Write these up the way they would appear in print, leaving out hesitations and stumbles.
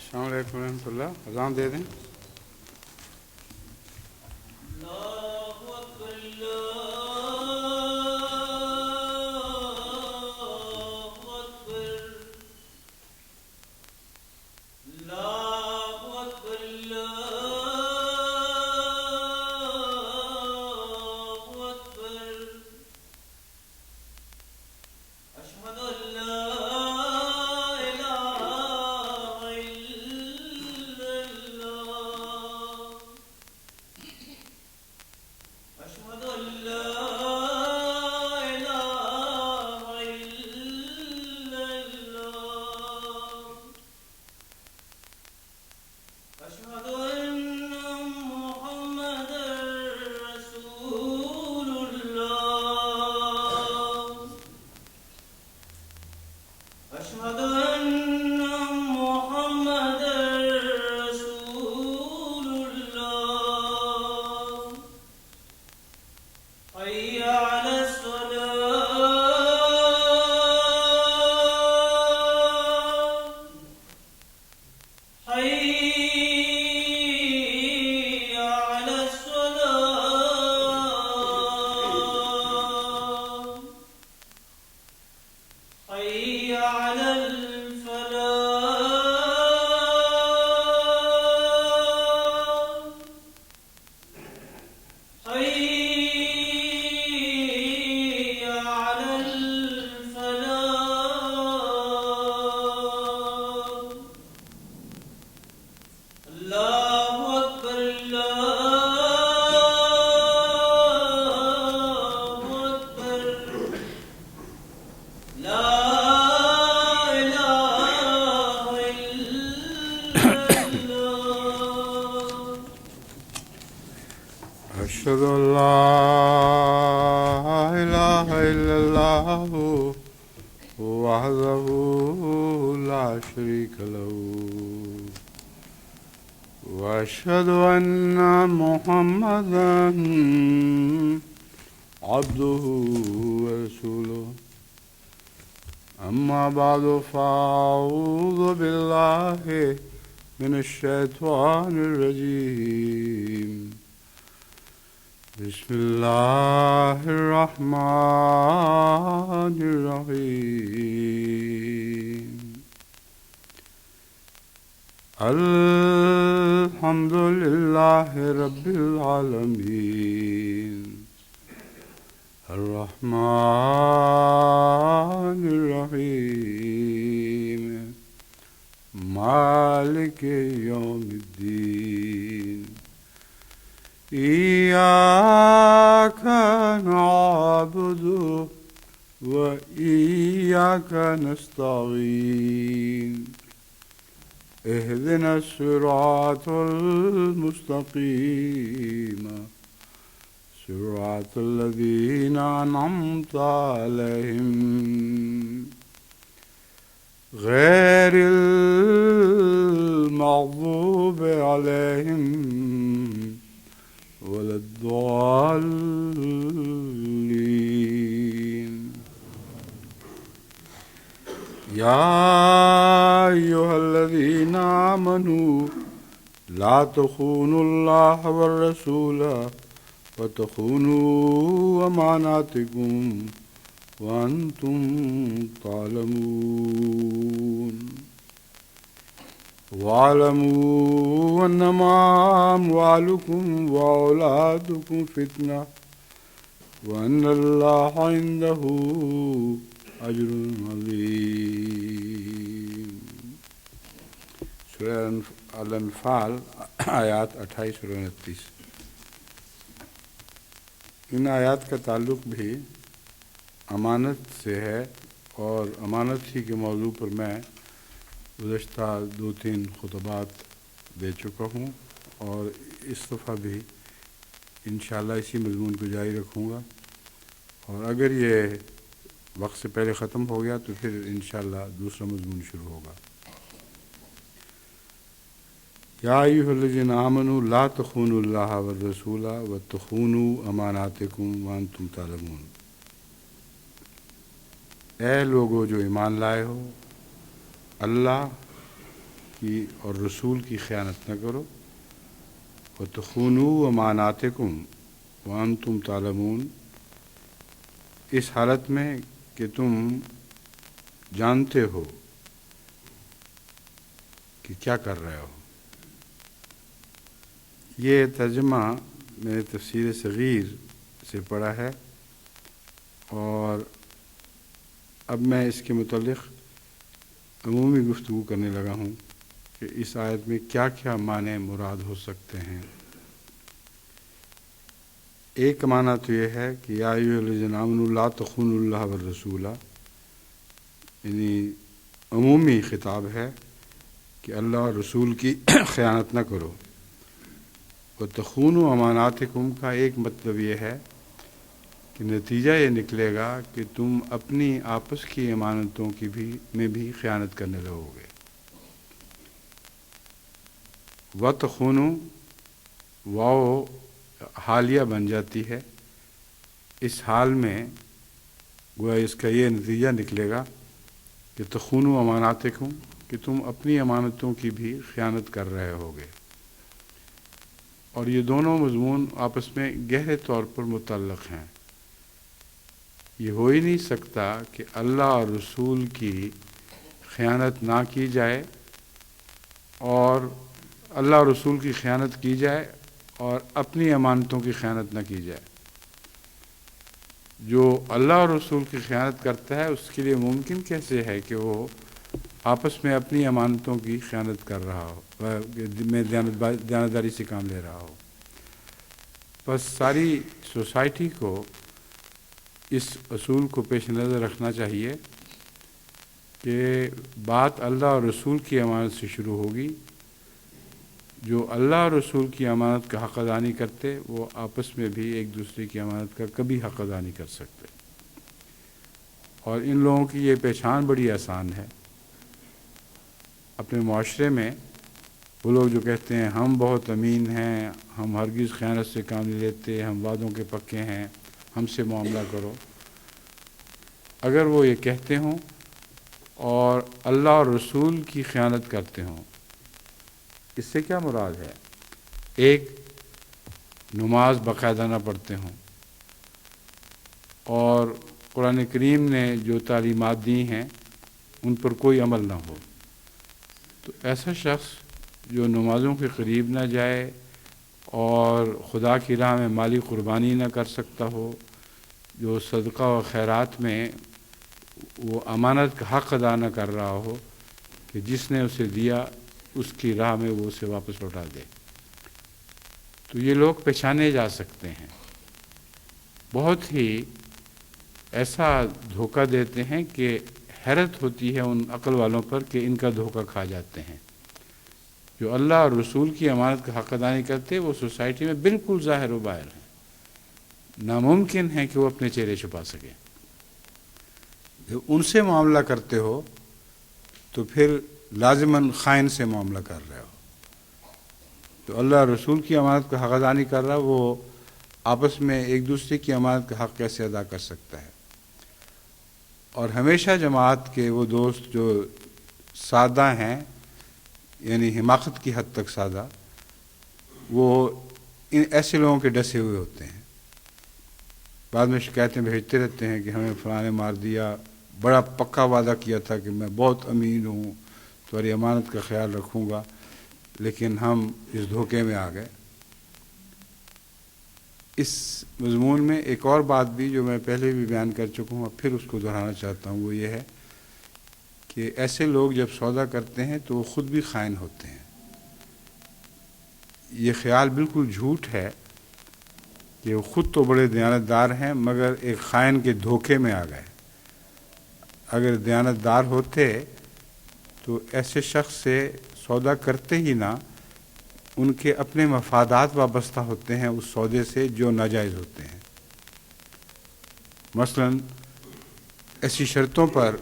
السلام علیکم ورحمۃ اللہ. اذان دے دیں. أشهد أن لا إله إلا الله وحده لا شريك له وأشهد أن محمدا عبده ورسوله. أما بعد فأعوذ بالله من الشيطان الرجيم. بسم الله الرحمن الرحيم. الحمد لله رب العالمين الرحمن الرحيم مالك يوم الدين. إياك نعبد وإياك نستعين. اهدنا الصراط المستقيم صراط الذين أنعمت عليهم غير المغضوب عليهم ولا الضالين. يا أيها الذين آمنوا لا تخونوا الله والرسول وتخونوا أماناتكم وأنتم تعلمون. واعلموا أنما أموالكم وأولادكم فتنة وأن الله عنده أجر عظيم. سورہ الانفال آیات 28 اور 29. ان آیات کا تعلق بھی امانت سے ہے اور امانت ہی کے موضوع پر میں گزشتہ 2-3 خطبات دے چکا ہوں اور اس دفعہ بھی انشاءاللہ اسی مضمون کو جاری رکھوں گا، اور اگر یہ وقت سے پہلے ختم ہو گیا تو پھر انشاءاللہ دوسرا مضمون شروع ہوگا. یا ایھا الذین آمنوا لا تخونوا اللہ والرسول وتخونوا اماناتکم وانتم تعلمون. اے لوگو جو ایمان لائے ہو، اللہ کی اور رسول کی خیانت نہ کرو. وَتَخُونُوا أَمَانَاتِكُمْ وَأَنْتُمْ تَعْلَمُونَ، اس حالت میں کہ تم جانتے ہو کہ کیا کر رہے ہو. یہ ترجمہ میں نے تفسیر صغیر سے پڑھا ہے، اور اب میں اس کے متعلق عمومی گفتگو کرنے لگا ہوں کہ اس آیت میں کیا کیا معنی مراد ہو سکتے ہیں. ایک معنی تو یہ ہے کہ یا ایھا الذین آمنوا لا تخونوا اللہ والرسول، یعنی عمومی خطاب ہے کہ اللہ اور رسول کی خیانت نہ کرو. وَتَخُونُوا أَمَانَاتِكُمْ کا ایک مطلب یہ ہے کہ نتیجہ یہ نکلے گا کہ تم اپنی آپس کی امانتوں میں بھی خیانت کرنے لگو گے. وَتَخُونُوا واو حالیہ بن جاتی ہے. اس حال میں گویا اس کا یہ نتیجہ نکلے گا کہ تخونوا اماناتکم، کہ تم اپنی امانتوں کی بھی خیانت کر رہے ہوگے. اور یہ دونوں مضمون آپس میں گہرے طور پر متعلق ہیں. یہ ہو ہی نہیں سکتا کہ اللہ اور رسول کی خیانت نہ کی جائے، اور اللہ اور رسول کی خیانت کی جائے اور اپنی امانتوں کی خیانت نہ کی جائے. جو اللہ اور رسول کی خیانت کرتا ہے اس کے لیے ممکن کیسے ہے کہ وہ آپس میں اپنی امانتوں کی خیانت کر رہا ہو، میں دیانتداری سے کام لے رہا ہو. بس ساری سوسائٹی کو اس اصول کو پیش نظر رکھنا چاہیے کہ بات اللہ اور رسول کی امانت سے شروع ہوگی. جو اللہ اور رسول کی امانت کا حق ادا نہیں کرتے وہ آپس میں بھی ایک دوسرے کی امانت کا کبھی حق ادا نہیں کر سکتے. اور ان لوگوں کی یہ پہچان بڑی آسان ہے. اپنے معاشرے میں وہ لوگ جو کہتے ہیں ہم بہت امین ہیں، ہم ہرگز خیانت سے کام نہیں لیتے، ہم وعدوں کے پکے ہیں، ہم سے معاملہ کرو، اگر وہ یہ کہتے ہوں اور اللہ اور رسول کی خیانت کرتے ہوں، اس سے کیا مراد ہے؟ ایک، نماز باقاعدہ نہ پڑھتے ہوں اور قرآن کریم نے جو تعلیمات دی ہیں ان پر کوئی عمل نہ ہو، تو ایسا شخص جو نمازوں کے قریب نہ جائے اور خدا کی راہ میں مالی قربانی نہ کر سکتا ہو، جو صدقہ و خیرات میں وہ امانت کا حق ادا نہ کر رہا ہو کہ جس نے اسے دیا اس کی راہ میں وہ اسے واپس لوٹا دے، تو یہ لوگ پہچانے جا سکتے ہیں. بہت ہی ایسا دھوکہ دیتے ہیں کہ حیرت ہوتی ہے ان عقل والوں پر کہ ان کا دھوکہ کھا جاتے ہیں. جو اللہ اور رسول کی امانت کا حق ادا نہیں کرتے وہ سوسائٹی میں بالکل ظاہر و باہر ہیں، ناممکن ہے کہ وہ اپنے چہرے چھپا سکیں. جب ان سے معاملہ کرتے ہو تو پھر لازماً خائن سے معاملہ کر رہے ہو. تو اللہ اور رسول کی امانت کا حق ادا نہیں کر رہا، وہ آپس میں ایک دوسرے کی امانت کا حق کیسے ادا کر سکتا ہے؟ اور ہمیشہ جماعت کے وہ دوست جو سادہ ہیں، یعنی حماقت کی حد تک سادہ، وہ ان ایسے لوگوں کے ڈسے ہوئے ہوتے ہیں. بعد میں شکایتیں بھیجتے رہتے ہیں کہ ہمیں فلاں نے مار دیا، بڑا پکا وعدہ کیا تھا کہ میں بہت امین ہوں، تمہاری امانت کا خیال رکھوں گا، لیکن ہم اس دھوکے میں آ گئے. اس مضمون میں ایک اور بات بھی جو میں پہلے بھی بیان کر چکا ہوں، اب پھر اس کو دہرانا چاہتا ہوں، وہ یہ ہے کہ ایسے لوگ جب سودا کرتے ہیں تو وہ خود بھی خائن ہوتے ہیں. یہ خیال بالکل جھوٹ ہے کہ وہ خود تو بڑے دیانتدار ہیں مگر ایک خائن کے دھوکے میں آ گئے. اگر دیانتدار ہوتے تو ایسے شخص سے سودا کرتے ہی نہ، ان کے اپنے مفادات وابستہ ہوتے ہیں اس سودے سے جو ناجائز ہوتے ہیں. مثلا ایسی شرطوں پر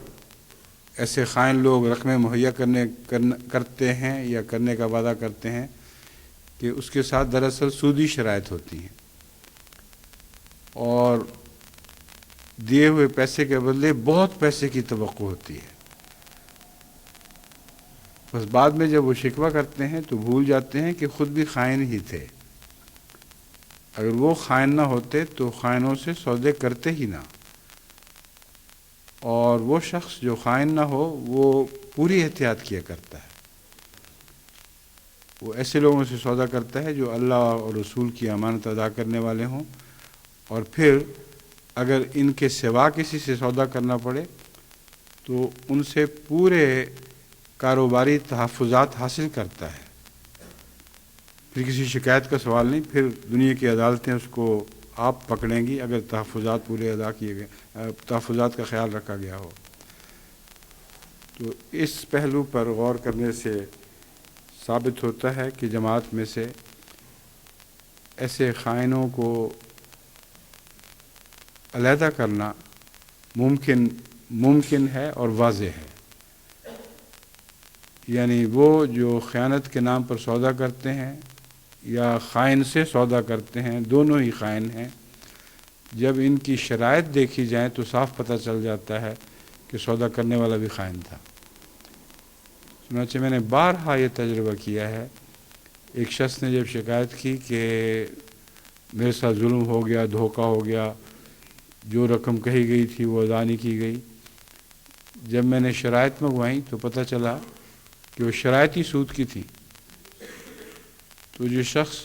ایسے خائن لوگ رقمیں مہیا کرتے ہیں یا کرنے کا وعدہ کرتے ہیں کہ اس کے ساتھ دراصل سودی شرائط ہوتی ہیں، اور دیے ہوئے پیسے کے بدلے بہت پیسے کی توقع ہوتی ہے. بس بعد میں جب وہ شکوہ کرتے ہیں تو بھول جاتے ہیں کہ خود بھی خائن ہی تھے. اگر وہ خائن نہ ہوتے تو خائنوں سے سودے کرتے ہی نہ. اور وہ شخص جو خائن نہ ہو وہ پوری احتیاط کیا کرتا ہے. وہ ایسے لوگوں سے سودا کرتا ہے جو اللہ اور رسول کی امانت ادا کرنے والے ہوں، اور پھر اگر ان کے سوا کسی سے سودا کرنا پڑے تو ان سے پورے کاروباری تحفظات حاصل کرتا ہے. پھر کسی شکایت کا سوال نہیں، پھر دنیا کی عدالتیں اس کو آپ پکڑیں گی اگر تحفظات پورے ادا کیے گئے، تحفظات کا خیال رکھا گیا ہو. تو اس پہلو پر غور کرنے سے ثابت ہوتا ہے کہ جماعت میں سے ایسے خائنوں کو علیحدہ کرنا ممکن ہے اور واضح ہے. یعنی وہ جو خیانت کے نام پر سودا کرتے ہیں یا خائن سے سودا کرتے ہیں، دونوں ہی خائن ہیں. جب ان کی شرائط دیکھی جائیں تو صاف پتہ چل جاتا ہے کہ سودا کرنے والا بھی خائن تھا. چنانچہ میں نے بارہا یہ تجربہ کیا ہے. ایک شخص نے جب شکایت کی کہ میرے ساتھ ظلم ہو گیا، دھوکہ ہو گیا، جو رقم کہی گئی تھی وہ ادا نہیں کی گئی. جب میں نے شرائط منگوائیں تو پتہ چلا کہ وہ شرائط ہی سود کی تھی. تو جو شخص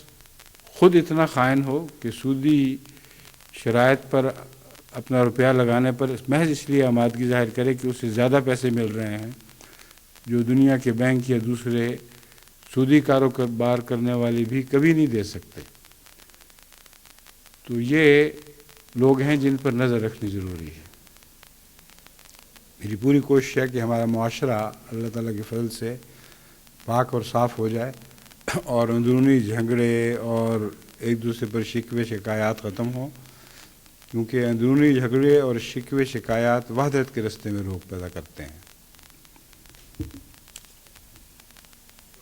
خود اتنا خائن ہو کہ سودی شرائط پر اپنا روپیہ لگانے پر محض اس لیے آمادگی ظاہر کرے کہ اسے زیادہ پیسے مل رہے ہیں جو دنیا کے بینک یا دوسرے سودی کاروبار کرنے والے بھی کبھی نہیں دے سکتے. تو یہ لوگ ہیں جن پر نظر رکھنی ضروری ہے. میری پوری کوشش ہے کہ ہمارا معاشرہ اللہ تعالیٰ کے فضل سے پاک اور صاف ہو جائے اور اندرونی جھگڑے اور ایک دوسرے پر شکوے شکایات ختم ہوں، کیونکہ اندرونی جھگڑے اور شکوے شکایات وحدت کے رستے میں روک پیدا کرتے ہیں.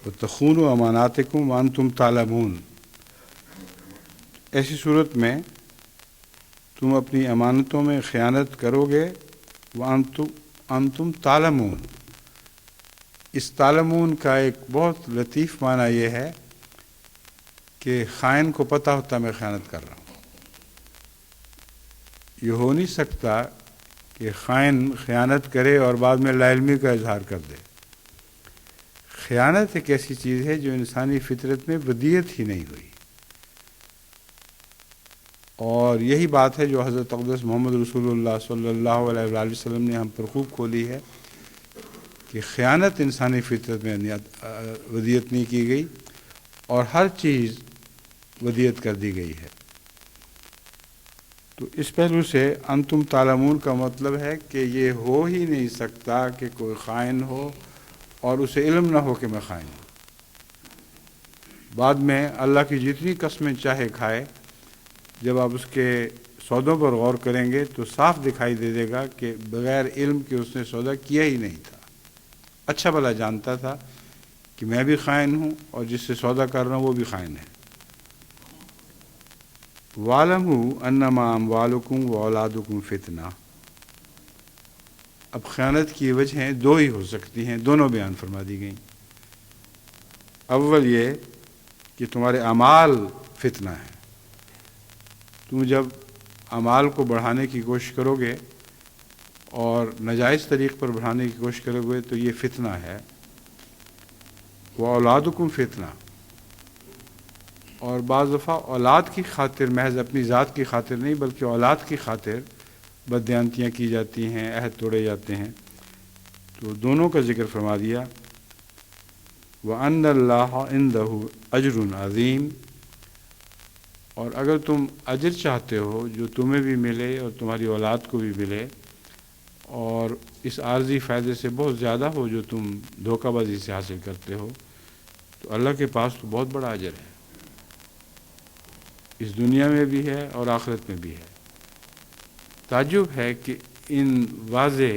وَتَخُونُوا أَمَانَاتِكُمْ وَأَنْتُمْ تَعْلَمُونَ. ایسی صورت میں تم اپنی امانتوں میں خیانت کرو گے. وَأَنْتُمْ تَعْلَمُونَ. اس تعلمون کا ایک بہت لطیف معنی یہ ہے کہ خائن کو پتہ ہوتا میں خیانت کر رہا ہوں. یہ ہو نہیں سکتا کہ خائن خیانت کرے اور بعد میں لا علمی کا اظہار کر دے. خیانت ایک ایسی چیز ہے جو انسانی فطرت میں بدیہت ہی نہیں ہوئی. اور یہی بات ہے جو حضرت اقدس محمد رسول اللہ صلی اللہ علیہ وآلہ وسلم نے ہم پر خوب کھولی ہے کہ خیانت انسانی فطرت میں ودیت نہیں کی گئی اور ہر چیز ودیت کر دی گئی ہے. تو اس پہلو سے انتم تعلمون کا مطلب ہے کہ یہ ہو ہی نہیں سکتا کہ کوئی خائن ہو اور اسے علم نہ ہو کہ میں خائن ہوں. بعد میں اللہ کی جتنی قسمیں چاہے کھائے، جب آپ اس کے سودوں پر غور کریں گے تو صاف دکھائی دے دے گا کہ بغیر علم کے اس نے سودا کیا ہی نہیں تھا. اچھا بھلا جانتا تھا کہ میں بھی خائن ہوں اور جس سے سودا کر رہا ہوں وہ بھی خائن ہے. وَاعْلَمُوا أَنَّمَا أَمْوَالُكُمْ وَأَوْلَادُكُمْ فِتْنَةٌ. اب خیانت کی وجہیں دو ہی ہو سکتی ہیں، دونوں بیان فرما دی گئیں. اول یہ کہ تمہارے اعمال فتنہ ہے. تم جب اعمال کو بڑھانے کی کوشش کرو گے اور ناجائز طریق پر بڑھانے کی کوشش کرو گے تو یہ فتنہ ہے. وَأَوْلَادُكُمْ فِتْنَةٌ. اور بعض دفعہ اولاد کی خاطر، محض اپنی ذات کی خاطر نہیں بلکہ اولاد کی خاطر بددیانتیاں کی جاتی ہیں، عہد توڑے جاتے ہیں. تو دونوں کا ذکر فرما دیا. وَأَنَّ اللَّهَ عِندَهُ أَجْرٌ عَظِيمٌ. اور اگر تم اجر چاہتے ہو جو تمہیں بھی ملے اور تمہاری اولاد کو بھی ملے اور اس عارضی فائدے سے بہت زیادہ ہو جو تم دھوکہ بازی سے حاصل کرتے ہو، تو اللہ کے پاس تو بہت بڑا اجر ہے، اس دنیا میں بھی ہے اور آخرت میں بھی ہے. تعجب ہے کہ ان واضح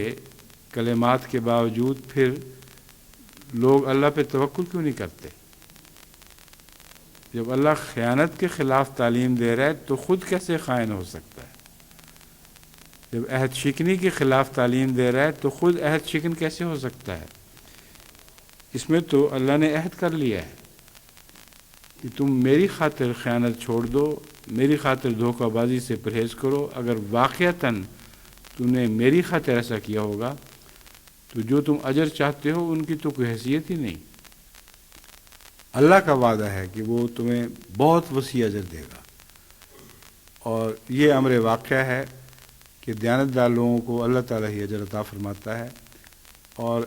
کلمات کے باوجود پھر لوگ اللہ پہ توکل کیوں نہیں کرتے. جب اللہ خیانت کے خلاف تعلیم دے رہا ہے تو خود کیسے خائن ہو سکتا ہے؟ جب عہد شکنی کے خلاف تعلیم دے رہا ہے تو خود عہد شکن کیسے ہو سکتا ہے؟ اس میں تو اللہ نے عہد کر لیا ہے کہ تم میری خاطر خیانت چھوڑ دو، میری خاطر دھوکہ بازی سے پرہیز کرو. اگر واقعتاً تم نے میری خاطر ایسا کیا ہوگا تو جو تم اجر چاہتے ہو ان کی تو کوئی حیثیت ہی نہیں. اللہ کا وعدہ ہے کہ وہ تمہیں بہت وسیع اجر دے گا، اور یہ امر واقعہ ہے کہ دیانتدار لوگوں کو اللہ تعالیٰ ہی اجر عطا فرماتا ہے، اور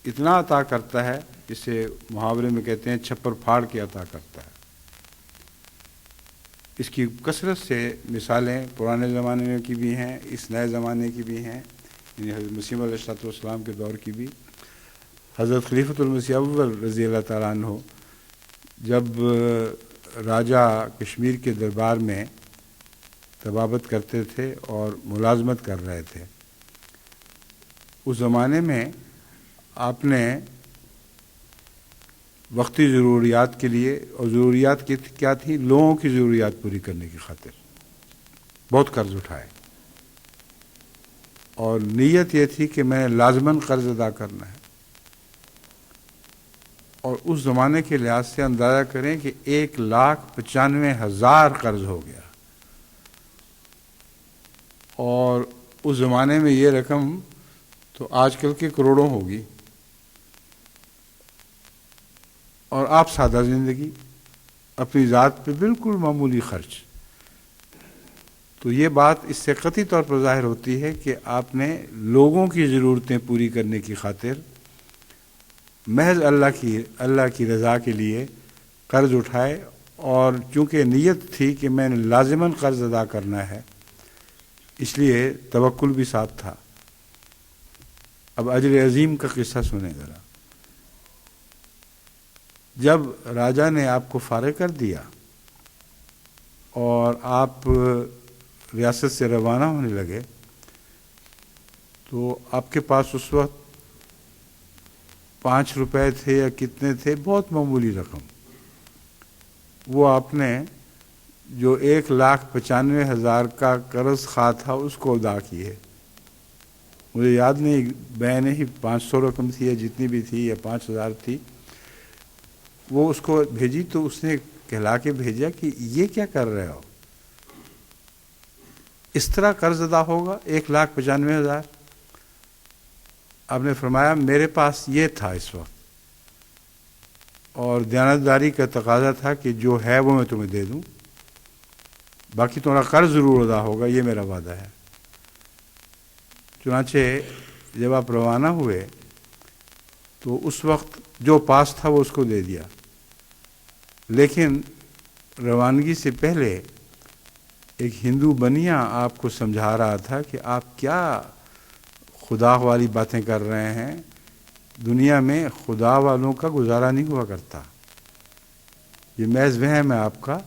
اتنا عطا کرتا ہے جسے محاورے میں کہتے ہیں چھپر پھاڑ کے عطا کرتا ہے. اس کی کثرت سے مثالیں پرانے زمانے کی بھی ہیں، اس نئے زمانے کی بھی ہیں، یعنی حضرت مسیح علیہ السلام کے دور کی بھی. حضرت خلیفۃ المسیح اول رضی اللہ تعالیٰ عنہ جب راجہ کشمیر کے دربار میں طبابت کرتے تھے اور ملازمت کر رہے تھے، اس زمانے میں آپ نے وقتی ضروریات کے لیے، اور ضروریات کی کیا تھی؟ لوگوں کی ضروریات پوری کرنے کی خاطر بہت قرض اٹھائے، اور نیت یہ تھی کہ میں لازماً قرض ادا کرنا ہے. اور اس زمانے کے لحاظ سے اندازہ کریں کہ 1,95,000 قرض ہو گیا، اور اس زمانے میں یہ رقم تو آج کل کے کروڑوں ہوگی. اور آپ سادہ زندگی، اپنی ذات پہ بالکل معمولی خرچ. تو یہ بات اس سے قطعی طور پر ظاہر ہوتی ہے کہ آپ نے لوگوں کی ضرورتیں پوری کرنے کی خاطر محض اللہ کی رضا کے لیے قرض اٹھائے، اور چونکہ نیت تھی کہ میں نے لازماً قرض ادا کرنا ہے اس لیے توکل بھی ساتھ تھا. اب اجر عظیم کا قصہ سنیں ذرا. جب راجا نے آپ کو فارغ کر دیا اور آپ ریاست سے روانہ ہونے لگے تو آپ کے پاس اس وقت 5 روپے تھے یا کتنے تھے، بہت معمولی رقم. وہ آپ نے جو 1,95,000 کا قرض خواہ تھا اس کو ادا کیے. مجھے یاد نہیں، میں نے ہی 500 رقم تھی یا جتنی بھی تھی یا 5,000 تھی، وہ اس کو بھیجی تو اس نے کہلا کے بھیجا کہ یہ کیا کر رہے ہو، اس طرح قرض ادا ہوگا 1,95,000؟ آپ نے فرمایا میرے پاس یہ تھا اس وقت، اور دیانتداری کا تقاضا تھا کہ جو ہے وہ میں تمہیں دے دوں، باقی تمہارا قرض ضرور ادا ہوگا، یہ میرا وعدہ ہے. چنانچہ جب آپ روانہ ہوئے تو اس وقت جو پاس تھا وہ اس کو دے دیا. لیکن روانگی سے پہلے ایک ہندو بنیا آپ کو سمجھا رہا تھا کہ آپ کیا خدا والی باتیں کر رہے ہیں، دنیا میں خدا والوں کا گزارا نہیں ہوا کرتا، یہ محض وہم ہے آپ کا.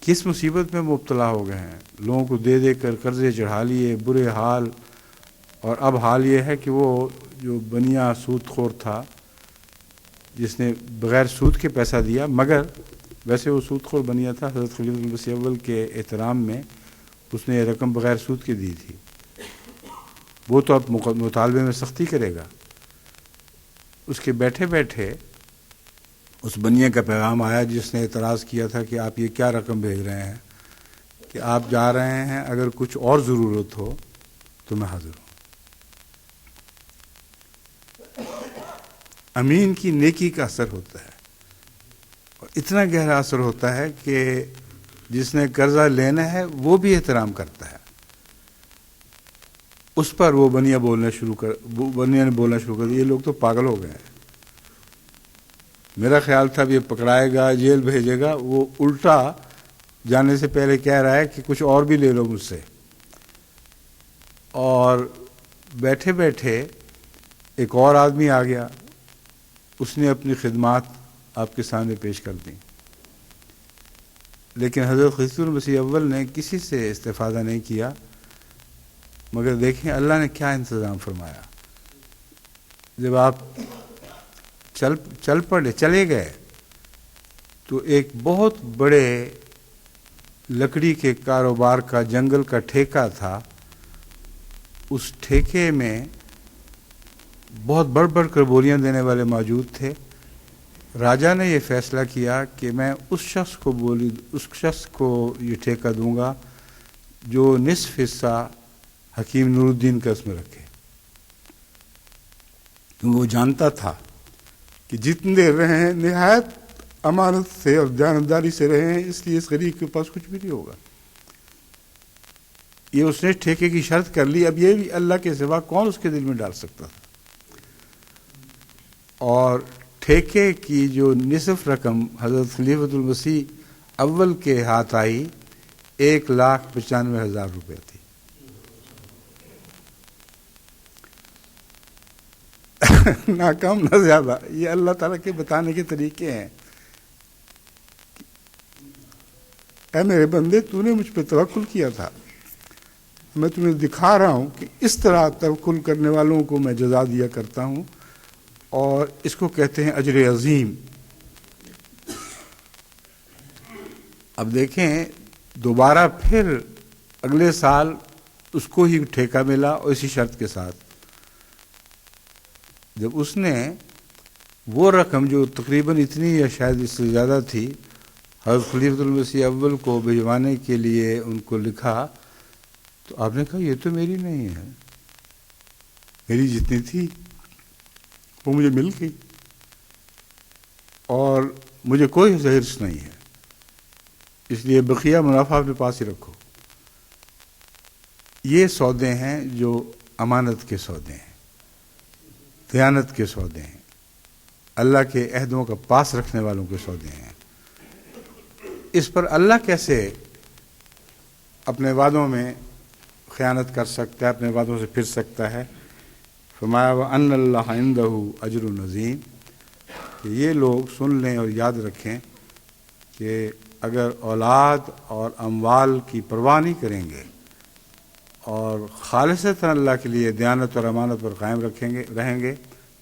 کس مصیبت میں مبتلا ہو گئے ہیں، لوگوں کو دے دے کر قرضے چڑھا لیے، برے حال. اور اب حال یہ ہے کہ وہ جو بنیا سود خور تھا جس نے بغیر سود کے پیسہ دیا، مگر ویسے وہ سود خور بنیا تھا، حضرت خلیفۃ المسیح اول کے احترام میں اس نے یہ رقم بغیر سود کے دی تھی، وہ تو اب مطالبے میں سختی کرے گا. اس کے بیٹھے بیٹھے اس بنیا کا پیغام آیا جس نے اعتراض کیا تھا کہ آپ یہ کیا رقم بھیج رہے ہیں، کہ آپ جا رہے ہیں، اگر کچھ اور ضرورت ہو تو میں حاضر ہوں. امین کی نیکی کا اثر ہوتا ہے، اور اتنا گہرا اثر ہوتا ہے کہ جس نے قرضہ لینا ہے وہ بھی احترام کرتا ہے. اس پر وہ بنیا نے بولنا شروع کر دیا، یہ لوگ تو پاگل ہو گئے ہیں، میرا خیال تھا یہ پکڑائے گا، جیل بھیجے گا، وہ الٹا جانے سے پہلے کہہ رہا ہے کہ کچھ اور بھی لے لو مجھ سے. اور بیٹھے بیٹھے ایک اور آدمی آ گیا، اس نے اپنی خدمات آپ کے سامنے پیش کر دیں. لیکن حضرت خلیفۃ المسیح اول نے کسی سے استفادہ نہیں کیا، مگر دیکھیں اللہ نے کیا انتظام فرمایا. جب آپ چلے گئے تو ایک بہت بڑے لکڑی کے کاروبار کا جنگل کا ٹھیکہ تھا، اس ٹھیکے میں بہت بڑھ بڑھ کر بولیاں دینے والے موجود تھے. راجا نے یہ فیصلہ کیا کہ میں اس شخص کو یہ ٹھیکہ دوں گا جو نصف حصہ حکیم نور الدین کا اس میں رکھے. وہ جانتا تھا کہ جتنے دیر رہے ہیں نہایت امانت سے اور دیانتداری سے رہے ہیں، اس لیے اس غریب کے پاس کچھ بھی نہیں ہوگا. یہ اس نے ٹھیکے کی شرط کر لی. اب یہ بھی اللہ کے سوا کون اس کے دل میں ڈال سکتا تھا. اور ٹھیکے کی جو نصف رقم حضرت خلیفۃ المسیح اول کے ہاتھ آئی 1,95,000 روپے تھی. نہ کم نہ زیادہ. یہ اللہ تعالیٰ کے بتانے کے طریقے ہیں. اے میرے بندے، تو نے مجھ پہ توکل کیا تھا، میں تمہیں دکھا رہا ہوں کہ اس طرح توکل کرنے والوں کو میں جزا دیا کرتا ہوں، اور اس کو کہتے ہیں اجر عظیم. اب دیکھیں، دوبارہ پھر اگلے سال اس کو ہی ٹھیکہ ملا اور اسی شرط کے ساتھ. جب اس نے وہ رقم جو تقریباً اتنی یا شاید اس سے زیادہ تھی حضرت خلیفۃ المسیح اول کو بھجوانے کے لیے ان کو لکھا، تو آپ نے کہا یہ تو میری نہیں ہے، میری جتنی تھی وہ مجھے مل گئی اور مجھے کوئی حرص نہیں ہے، اس لیے بقیہ منافع اپنے پاس ہی رکھو. یہ سودے ہیں جو امانت کے سودے ہیں، دیانت کے سودے ہیں، اللہ کے عہدوں کا پاس رکھنے والوں کے سودے ہیں. اس پر اللہ کیسے اپنے وعدوں میں خیانت کر سکتا ہے، اپنے وعدوں سے پھر سکتا ہے؟ فرمایا وَأَنَّ اللَّهَ عِندَهُ أَجْرٌ عَظِيمٌ. کہ یہ لوگ سن لیں اور یاد رکھیں کہ اگر اولاد اور اموال کی پرواہ نہیں کریں گے اور خالصتاً اللہ کے لیے دیانت اور امانت پر قائم رہیں گے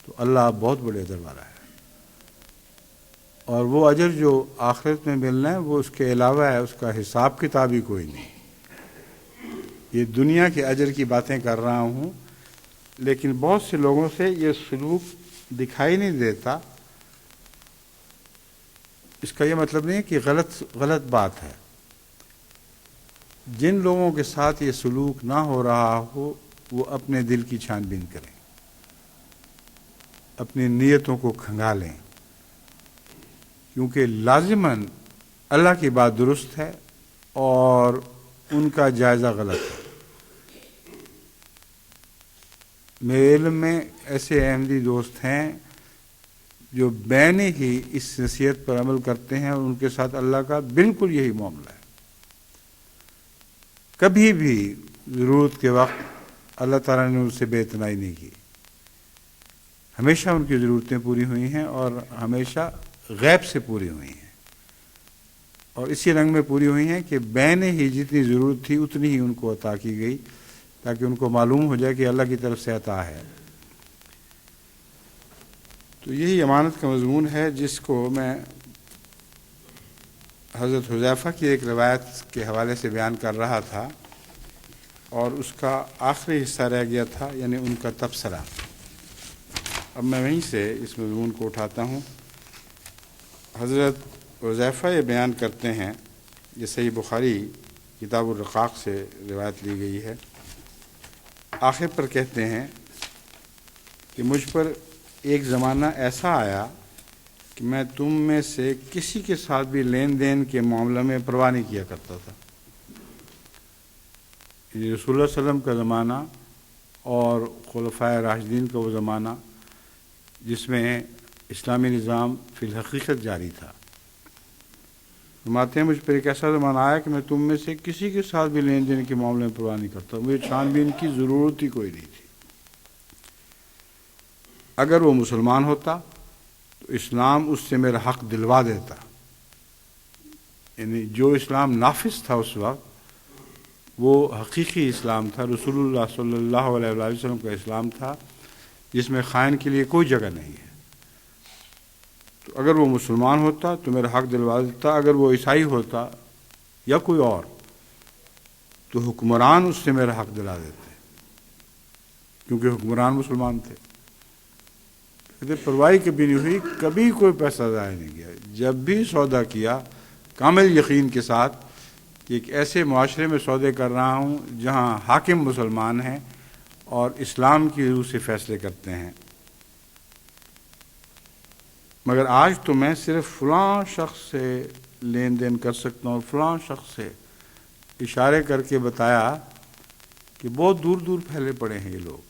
تو اللہ بہت بڑے اجر والا ہے. اور وہ اجر جو آخرت میں ملنا ہے وہ اس کے علاوہ ہے، اس کا حساب کتاب ہی کوئی نہیں. یہ دنیا کے اجر کی باتیں کر رہا ہوں، لیکن بہت سے لوگوں سے یہ سلوک دکھائی نہیں دیتا. اس کا یہ مطلب نہیں ہے کہ غلط بات ہے. جن لوگوں کے ساتھ یہ سلوک نہ ہو رہا ہو وہ اپنے دل کی چھان بین کریں، اپنی نیتوں کو کھنگالیں، کیونکہ لازماً اللہ کی بات درست ہے اور ان کا جائزہ غلط ہے. میرے علم میں ایسے احمدی دوست ہیں جو بین ہی اس نصیحت پر عمل کرتے ہیں اور ان کے ساتھ اللہ کا بالکل یہی معاملہ ہے. کبھی بھی ضرورت کے وقت اللہ تعالیٰ نے ان سے بے اعتنائی نہیں کی. ہمیشہ ان کی ضرورتیں پوری ہوئی ہیں اور ہمیشہ غیب سے پوری ہوئی ہیں، اور اسی رنگ میں پوری ہوئی ہیں کہ بین ہی جتنی ضرورت تھی اتنی ہی ان کو عطا کی گئی، تاکہ ان کو معلوم ہو جائے کہ اللہ کی طرف سے عطا ہے. تو یہی امانت کا مضمون ہے جس کو میں حضرت حذیفہ کی ایک روایت کے حوالے سے بیان کر رہا تھا، اور اس کا آخری حصہ رہ گیا تھا، یعنی ان کا تبصرہ. اب میں وہیں سے اس مضمون کو اٹھاتا ہوں. حضرت حذیفہ یہ بیان کرتے ہیں، یہ صحیح بخاری کتاب الرقاق سے روایت لی گئی ہے. آخر پر کہتے ہیں کہ مجھ پر ایک زمانہ ایسا آیا کہ میں تم میں سے کسی کے ساتھ بھی لین دین کے معاملے میں پرواہ نہیں کیا کرتا تھا. رسول اللہ صلی اللہ علیہ وسلم کا زمانہ اور خلفائے راشدین کا وہ زمانہ جس میں اسلامی نظام فی الحقیقت جاری تھا. فرماتے ہیں مجھ پر ایک ایسا زمانہ آیا کہ میں تم میں سے کسی کے ساتھ بھی لین دین کے معاملے میں پرواہ نہیں کرتا. مجھے چھان بین کی ضرورت ہی کوئی نہیں تھی. اگر وہ مسلمان ہوتا تو اسلام اس سے میرا حق دلوا دیتا، یعنی جو اسلام نافذ تھا اس وقت وہ حقیقی اسلام تھا، رسول اللہ صلی اللہ علیہ وسلم کا اسلام تھا جس میں خائن کے لیے کوئی جگہ نہیں ہے. تو اگر وہ مسلمان ہوتا تو میرا حق دلوا دیتا. اگر وہ عیسائی ہوتا یا کوئی اور تو حکمران اس سے میرا حق دلا دیتے، کیونکہ حکمران مسلمان تھے. کہتے پرواہی کبھی نہیں ہوئی، کبھی کوئی پیسہ ضائع نہیں کیا، جب بھی سودا کیا کامل یقین کے ساتھ کہ ایک ایسے معاشرے میں سودے کر رہا ہوں جہاں حاکم مسلمان ہیں اور اسلام کی روح سے فیصلے کرتے ہیں، مگر آج تو میں صرف فلاں شخص سے لین دین کر سکتا ہوں، فلاں شخص سے اشارے کر کے بتایا کہ بہت دور دور پھیلے پڑے ہیں یہ لوگ،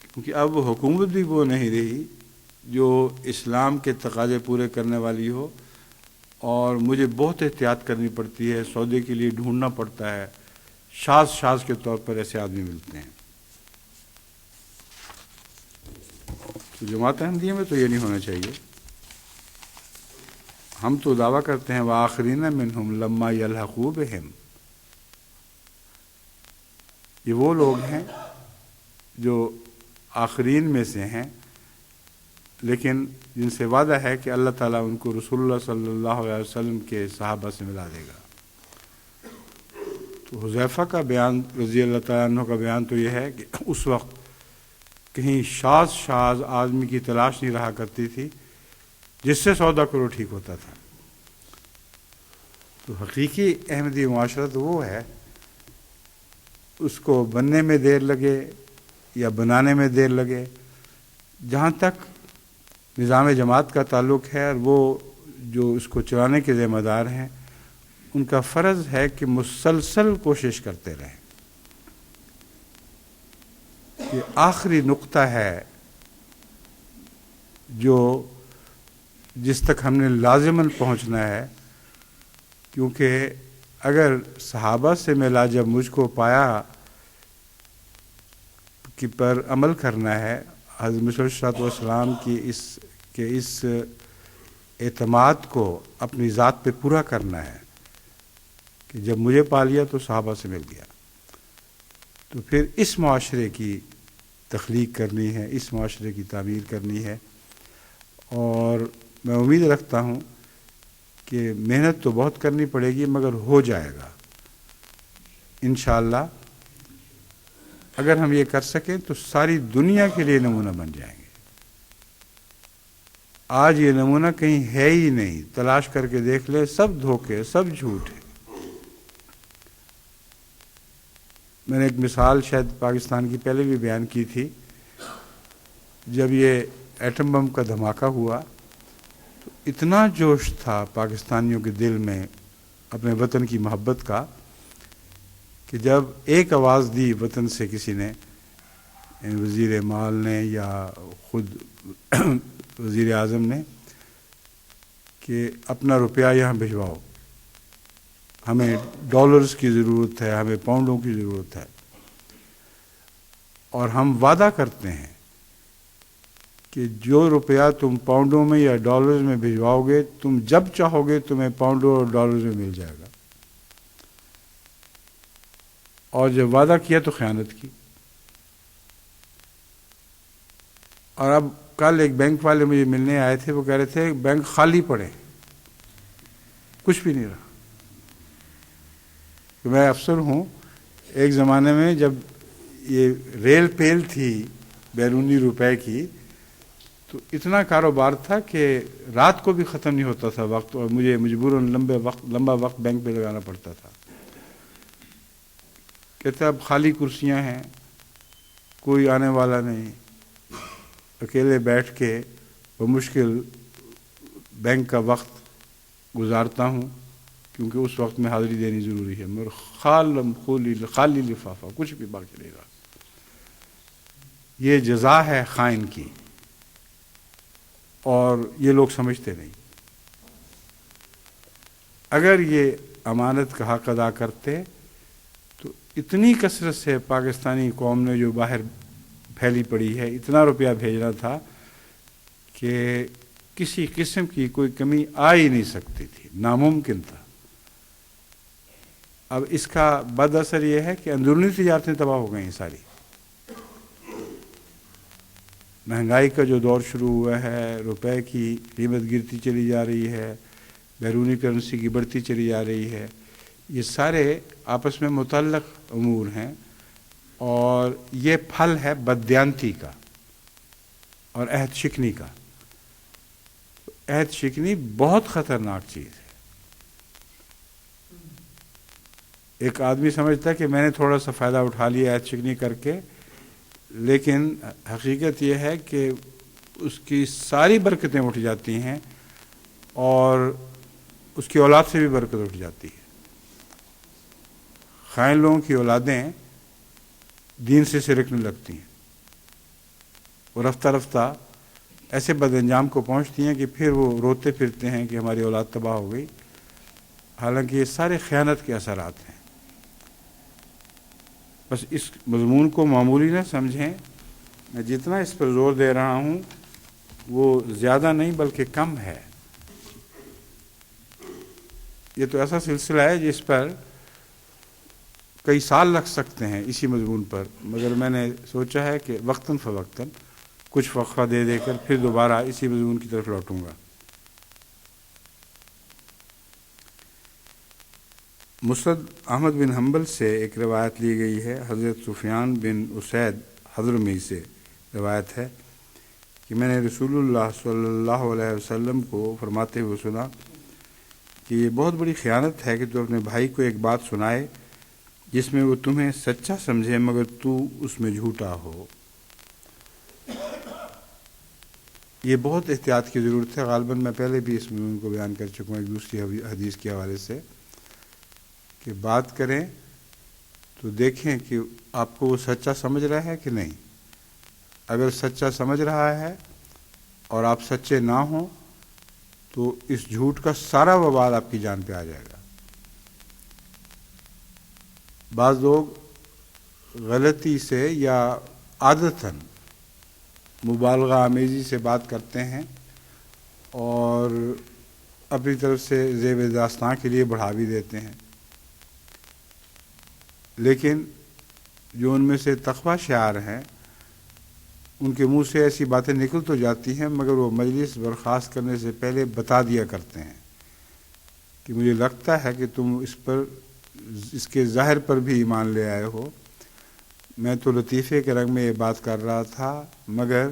کیونکہ اب حکومت بھی وہ نہیں رہی جو اسلام کے تقاضے پورے کرنے والی ہو، اور مجھے بہت احتیاط کرنی پڑتی ہے، سودے کے لیے ڈھونڈنا پڑتا ہے، شاذ کے طور پر ایسے آدمی ملتے ہیں۔ تو جماعت احمدیہ میں تو یہ نہیں ہونا چاہیے۔ ہم تو دعویٰ کرتے ہیں وآخرین منہم لما یلحقوا بہم، یہ وہ لوگ ہیں جو آخرین میں سے ہیں، لیکن جن سے وعدہ ہے کہ اللہ تعالیٰ ان کو رسول اللہ صلی اللہ علیہ وسلم کے صحابہ سے ملا دے گا۔ تو حذیفہ کا بیان رضی اللہ تعالیٰ عنہ کا بیان تو یہ ہے کہ اس وقت کہیں شاذ آدمی کی تلاش نہیں رہا کرتی تھی جس سے سودا کرو ٹھیک ہوتا تھا۔ تو حقیقی احمدی معاشرہ تو وہ ہے، اس کو بننے میں دیر لگے یا بنانے میں دیر لگے، جہاں تک نظام جماعت کا تعلق ہے اور وہ جو اس کو چلانے کے ذمہ دار ہیں، ان کا فرض ہے کہ مسلسل کوشش کرتے رہیں۔ یہ آخری نقطہ ہے جس تک ہم نے لازماً پہنچنا ہے، کیونکہ اگر صحابہ سے ملا جب مجھ کو پایا کہ پر عمل کرنا ہے، حضرت مسیح علیہ السلام کی اس اعتماد کو اپنی ذات پہ پورا کرنا ہے کہ جب مجھے پا لیا تو صحابہ سے مل گیا، تو پھر اس معاشرے کی تخلیق کرنی ہے، اس معاشرے کی تعمیر کرنی ہے، اور میں امید رکھتا ہوں کہ محنت تو بہت کرنی پڑے گی مگر ہو جائے گا انشاءاللہ۔ اگر ہم یہ کر سکیں تو ساری دنیا کے لیے نمونہ بن جائیں گے۔ آج یہ نمونہ کہیں ہے ہی نہیں، تلاش کر کے دیکھ لیں، سب دھوکے، سب جھوٹ ہے۔ میں نے ایک مثال شاید پاکستان کی پہلے بھی بیان کی تھی، جب یہ ایٹم بم کا دھماکہ ہوا تو اتنا جوش تھا پاکستانیوں کے دل میں اپنے وطن کی محبت کا کہ جب ایک آواز دی وطن سے کسی نے، وزیر مال نے یا خود وزیر اعظم نے، کہ اپنا روپیہ یہاں بھجواؤ، ہمیں ڈالرز کی ضرورت ہے، ہمیں پاؤنڈوں کی ضرورت ہے، اور ہم وعدہ کرتے ہیں کہ جو روپیہ تم پاؤنڈوں میں یا ڈالرز میں بھجواؤ گے، تم جب چاہو گے تمہیں پاؤنڈوں اور ڈالرز میں مل جائے گا۔ اور جب وعدہ کیا تو خیانت کی۔ اور اب کل ایک بینک والے مجھے ملنے آئے تھے، وہ کہہ رہے تھے بینک خالی پڑے، کچھ بھی نہیں رہا۔ کہ میں افسر ہوں، ایک زمانے میں جب یہ ریل پیل تھی بیرونی روپے کی تو اتنا کاروبار تھا کہ رات کو بھی ختم نہیں ہوتا تھا وقت، اور مجھے مجبوراً لمبا وقت بینک پہ لگانا پڑتا تھا۔ کہتے اب خالی کرسیاں ہیں، کوئی آنے والا نہیں، اکیلے بیٹھ کے بمشکل بینک کا وقت گزارتا ہوں، کیونکہ اس وقت میں حاضری دینی ضروری ہے، مگر خالی لفافہ، کچھ بھی باقی نہیں رہا۔ یہ جزا ہے خائن کی، اور یہ لوگ سمجھتے نہیں۔ اگر یہ امانت کا حق ادا کرتے تو اتنی کثرت سے پاکستانی قوم نے جو باہر پھیلی پڑی ہے، اتنا روپیہ بھیجنا تھا کہ کسی قسم کی کوئی کمی آ ہی نہیں سکتی تھی، ناممکن تھا۔ اب اس کا بد اثر یہ ہے کہ اندرونی تجارتیں تباہ ہو گئی ہیں ساری۔ مہنگائی کا جو دور شروع ہوا ہے، روپے کی قیمت گرتی چلی جا رہی ہے، بیرونی کرنسی کی بڑھتی چلی جا رہی ہے، یہ سارے آپس میں متعلق امور ہیں، اور یہ پھل ہے بددیانتی کا۔ اور عہد شکنی کا. عہد شکنی بہت خطرناک چیز ہے. ایک آدمی سمجھتا ہے کہ میں نے تھوڑا سا فائدہ اٹھا لیا عہد شکنی کر کے، لیکن حقیقت یہ ہے کہ اس کی ساری برکتیں اٹھ جاتی ہیں اور اس کی اولاد سے بھی برکت اٹھ جاتی ہے. خائن لوگوں کی اولادیں دین سے سرکنے لگتی ہیں اور رفتہ رفتہ ایسے بد انجام کو پہنچتی ہیں کہ پھر وہ روتے پھرتے ہیں کہ ہماری اولاد تباہ ہو گئی، حالانکہ یہ سارے خیانت کے اثرات ہیں. بس اس مضمون کو معمولی نہ سمجھیں. میں جتنا اس پر زور دے رہا ہوں وہ زیادہ نہیں بلکہ کم ہے. یہ تو ایسا سلسلہ ہے جس پر کئی سال لگ سکتے ہیں اسی مضمون پر، مگر میں نے سوچا ہے کہ وقتاً فوقتاً کچھ وقفہ دے دے کر پھر دوبارہ اسی مضمون کی طرف لوٹوں گا. مسند احمد بن حنبل سے ایک روایت لی گئی ہے. حضرت سفیان بن اسید حضرمی سے روایت ہے کہ میں نے رسول اللہ صلی اللہ علیہ وسلم کو فرماتے ہوئے سنا کہ یہ بہت بڑی خیانت ہے کہ تو اپنے بھائی کو ایک بات سنائے جس میں وہ تمہیں سچا سمجھے مگر تو اس میں جھوٹا ہو. یہ بہت احتیاط کی ضرورت ہے. غالباً میں پہلے بھی اس مضمون کو بیان کر چکا ہوں ایک دوسری حدیث کے حوالے سے کہ بات کریں تو دیکھیں کہ آپ کو وہ سچا سمجھ رہا ہے کہ نہیں. اگر سچا سمجھ رہا ہے اور آپ سچے نہ ہوں تو اس جھوٹ کا سارا وبال آپ کی جان پہ آ جائے گا. بعض لوگ غلطی سے یا عادتاً مبالغہ آمیزی سے بات کرتے ہیں اور اپنی طرف سے زیب داستان کے لیے بڑھا بھی دیتے ہیں، لیکن جو ان میں سے تقویٰ شعار ہیں ان کے منہ سے ایسی باتیں نکل تو جاتی ہیں مگر وہ مجلس برخاست کرنے سے پہلے بتا دیا کرتے ہیں کہ مجھے لگتا ہے کہ تم اس کے ظاہر پر بھی ایمان لے آئے ہو. میں تو لطیفے کے رنگ میں یہ بات کر رہا تھا مگر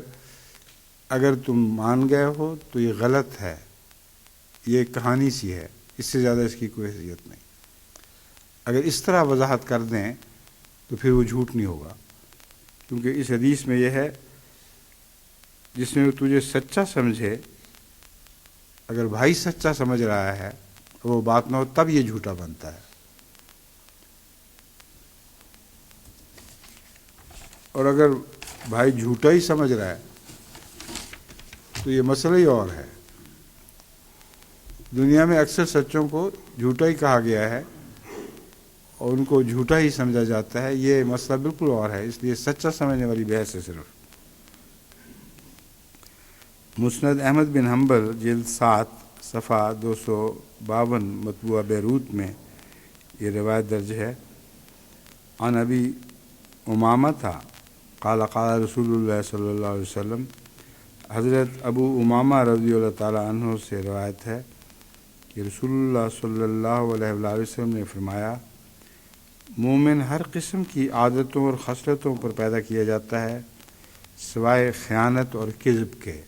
اگر تم مان گئے ہو تو یہ غلط ہے، یہ کہانی سی ہے، اس سے زیادہ اس کی کوئی حیثیت نہیں. اگر اس طرح وضاحت کر دیں تو پھر وہ جھوٹ نہیں ہوگا، کیونکہ اس حدیث میں یہ ہے جس میں وہ تجھے سچا سمجھے. اگر بھائی سچا سمجھ رہا ہے وہ بات نہ ہو تب یہ جھوٹا بنتا ہے، اور اگر بھائی جھوٹا ہی سمجھ رہا ہے تو یہ مسئلہ ہی اور ہے. دنیا میں اکثر سچوں کو جھوٹا ہی کہا گیا ہے اور ان کو جھوٹا ہی سمجھا جاتا ہے. یہ مسئلہ بالکل اور ہے، اس لیے سچا سمجھنے والی بحث ہے صرف. مسند احمد بن حنبل جلد 7 صفحہ 252 مطبوعہ بیروت میں یہ روایت درج ہے. عن ابی امامہ تھا قال قال رسول اللہ صلی اللہ علیہ وسلم. حضرت ابو امامہ رضی اللہ تعالیٰ عنہ سے روایت ہے کہ رسول اللہ صلی اللہ علیہ وآلہ وسلم نے فرمایا مومن ہر قسم کی عادتوں اور خصلتوں پر پیدا کیا جاتا ہے سوائے خیانت اور کذب کے.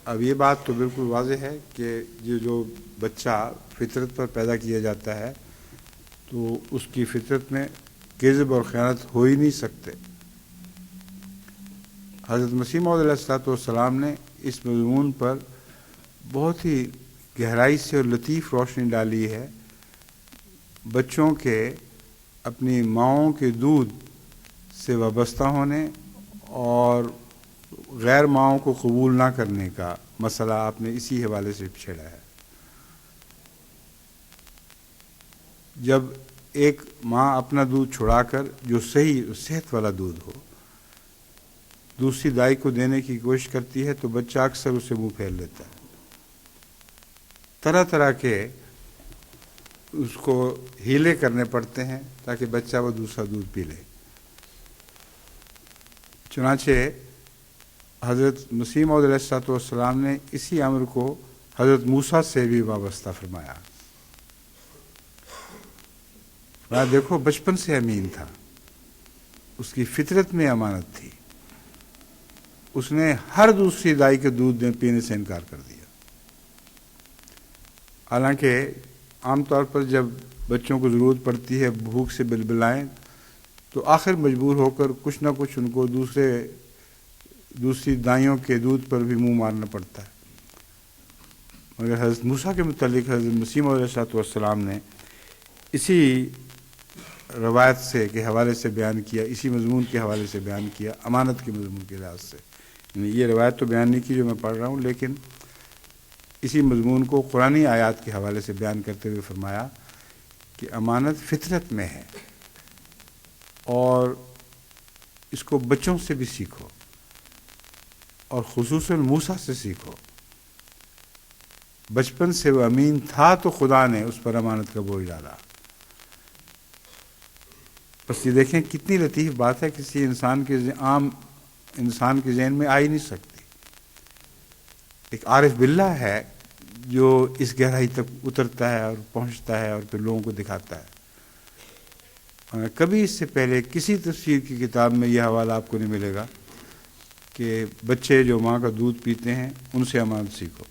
اب یہ بات تو بالکل واضح ہے کہ جو بچہ فطرت پر پیدا کیا جاتا ہے تو اس کی فطرت میں کذب اور خیانت ہو ہی نہیں سکتے. حضرت مسیح موعود علیہ السلام نے اس مضمون پر بہت ہی گہرائی سے اور لطیف روشنی ڈالی ہے. بچوں کے اپنی ماؤں کے دودھ سے وابستہ ہونے اور غیر ماؤں کو قبول نہ کرنے کا مسئلہ آپ نے اسی حوالے سے چھیڑا ہے. جب ایک ماں اپنا دودھ چھڑا کر جو صحیح صحت والا دودھ ہو دوسری دائی کو دینے کی کوشش کرتی ہے تو بچہ اکثر اسے منہ پھیر لیتا ہے. طرح طرح کے اس کو ہیلے کرنے پڑتے ہیں تاکہ بچہ وہ دوسرا دودھ پی لے. چنانچہ حضرت مسیح موعود علیہ السلام نے اسی امر کو حضرت موسیٰ سے بھی وابستہ فرمایا. دیکھو بچپن سے امین تھا، اس کی فطرت میں امانت تھی. اس نے ہر دوسری دائی کے دودھ پینے سے انکار کر دیا۔ حالانکہ عام طور پر جب بچوں کو ضرورت پڑتی ہے بھوک سے بلبلائیں تو آخر مجبور ہو کر کچھ نہ کچھ ان کو دوسری دائیوں کے دودھ پر بھی منہ مارنا پڑتا ہے۔ مگر حضرت موسیٰ کے متعلق حضرت مسیح علیہ السلام نے اسی روایت سے کے حوالے سے بیان کیا، اسی مضمون کے حوالے سے بیان کیا، امانت کے مضمون کے لحاظ سے۔ یعنی یہ روایت تو بیان نہیں کی جو میں پڑھ رہا ہوں، لیکن اسی مضمون کو قرآنی آیات کے حوالے سے بیان کرتے ہوئے فرمایا کہ امانت فطرت میں ہے اور اس کو بچوں سے بھی سیکھو اور خصوصاً موسیٰ سے سیکھو۔ بچپن سے وہ امین تھا تو خدا نے اس پر امانت کا بوجھ ڈالا۔ بس یہ دیکھیں کتنی لطیف بات ہے، کسی عام انسان کے ذہن میں آ ہی نہیں سکتی۔ ایک عارف باللہ ہے جو اس گہرائی تک اترتا ہے اور پہنچتا ہے اور پھر لوگوں کو دکھاتا ہے۔ کبھی اس سے پہلے کسی تفسیر کی کتاب میں یہ حوالہ آپ کو نہیں ملے گا کہ بچے جو ماں کا دودھ پیتے ہیں ان سے امانت سیکھو۔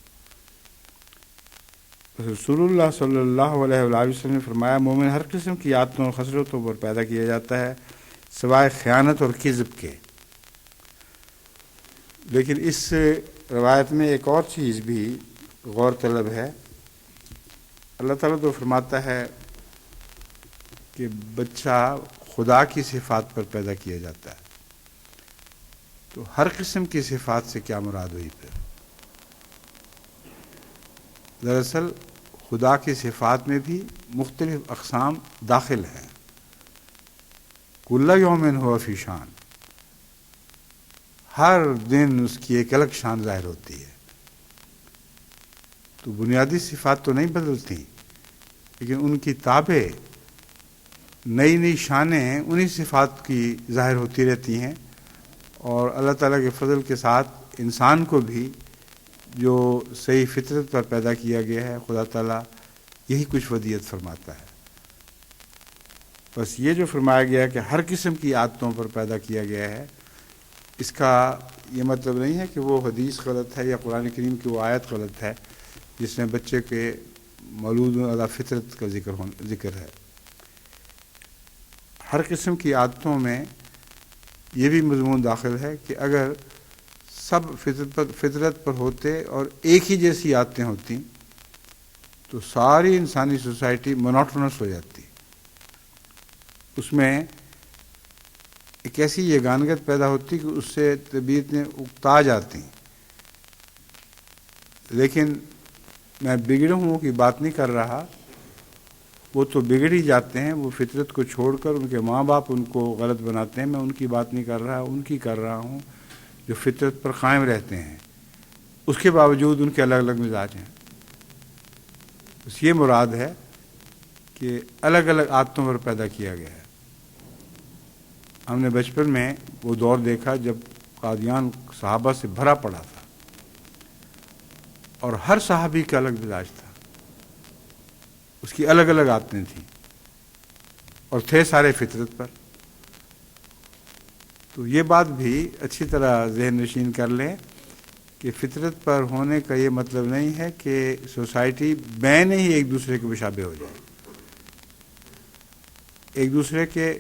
رسول اللہ صلی اللہ علیہ وآلہ وسلم نے فرمایا مومن ہر قسم کی عادتوں اور خصلتوں پر پیدا کیا جاتا ہے سوائے خیانت اور کذب کے۔ لیکن اس روایت میں ایک اور چیز بھی غور طلب ہے۔ اللہ تعالیٰ تو فرماتا ہے کہ بچہ خدا کی صفات پر پیدا کیا جاتا ہے، تو ہر قسم کی صفات سے کیا مراد ہوئی پھر؟ دراصل خدا کی صفات میں بھی مختلف اقسام داخل ہیں۔ کل یوم ہو فی شان، ہر دن اس کی ایک الگ شان ظاہر ہوتی ہے۔ تو بنیادی صفات تو نہیں بدلتی، لیکن ان کی تابع نئی نئی شانیں انہی صفات کی ظاہر ہوتی رہتی ہیں، اور اللہ تعالیٰ کے فضل کے ساتھ انسان کو بھی جو صحیح فطرت پر پیدا کیا گیا ہے خدا تعالیٰ یہی کچھ ودیت فرماتا ہے۔ بس یہ جو فرمایا گیا ہے کہ ہر قسم کی عادتوں پر پیدا کیا گیا ہے، اس کا یہ مطلب نہیں ہے کہ وہ حدیث غلط ہے یا قرآن کریم کی وہ آیت غلط ہے جس میں بچے کے مولود علی فطرت کا ذکر ہے۔ ہر قسم کی عادتوں میں یہ بھی مضمون داخل ہے کہ اگر سب فطرت پر ہوتے اور ایک ہی جیسی عادتیں ہوتی تو ساری انسانی سوسائٹی مونوٹونس ہو جاتی، اس میں ایک ایسی یگانگت پیدا ہوتی کہ اس سے طبیعتیں اکتا جاتی۔ لیکن میں بگڑے ہوں کی بات نہیں کر رہا، وہ تو بگڑ ہی جاتے ہیں، وہ فطرت کو چھوڑ کر ان کے ماں باپ ان کو غلط بناتے ہیں۔ میں ان کی بات نہیں کر رہا، ان کی کر رہا ہوں جو فطرت پر قائم رہتے ہیں، اس کے باوجود ان کے الگ الگ مزاج ہیں۔ بس یہ مراد ہے کہ الگ الگ عادتوں پر پیدا کیا گیا ہے۔ ہم نے بچپن میں وہ دور دیکھا جب قادیان صحابہ سے بھرا پڑا تھا اور ہر صحابی کا الگ مزاج تھا، اس کی الگ الگ عادتیں تھیں اور تھے سارے فطرت پر۔ تو یہ بات بھی اچھی طرح ذہن نشین کر لیں کہ فطرت پر ہونے کا یہ مطلب نہیں ہے کہ سوسائٹی بین ہی ایک دوسرے کے مشابہ ہو جائے۔ ایک دوسرے کے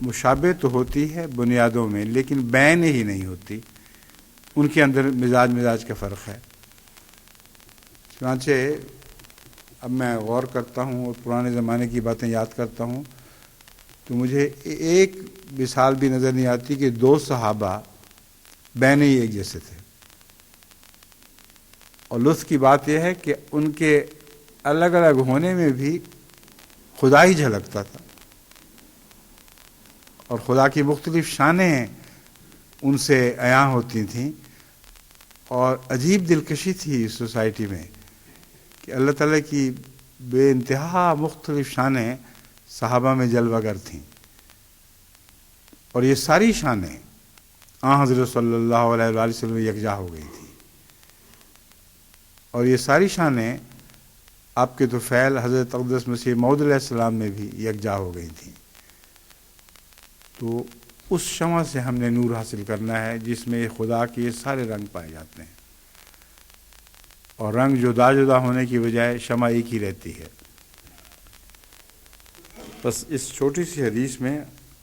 مشابہ تو ہوتی ہے بنیادوں میں، لیکن بین ہی نہیں ہوتی، ان کے اندر مزاج کا فرق ہے۔ چنانچہ اب میں غور کرتا ہوں اور پرانے زمانے کی باتیں یاد کرتا ہوں تو مجھے ایک مثال بھی نظر نہیں آتی کہ دو صحابہ بین ہی ایک جیسے تھے۔ اور لطف کی بات یہ ہے کہ ان کے الگ الگ ہونے میں بھی خدا ہی جھلکتا تھا، اور خدا کی مختلف شانیں ان سے عیاں ہوتی تھیں، اور عجیب دلکشی تھی اس سوسائٹی میں کہ اللہ تعالیٰ کی بے انتہا مختلف شانیں صحابہ میں جلوہ گر تھیں، اور یہ ساری شانیں حضرت صلی اللہ علیہ وآلہ وسلم میں یکجا ہو گئی تھی، اور یہ ساری شانیں آپ کے طفیل حضرت اقدس مسیح موعود علیہ السلام میں بھی یکجا ہو گئی تھیں۔ تو اس شمع سے ہم نے نور حاصل کرنا ہے جس میں خدا کے یہ سارے رنگ پائے جاتے ہیں، اور رنگ جدا جدا ہونے کی بجائے شمع ایک ہی رہتی ہے۔ بس اس چھوٹی سی حدیث میں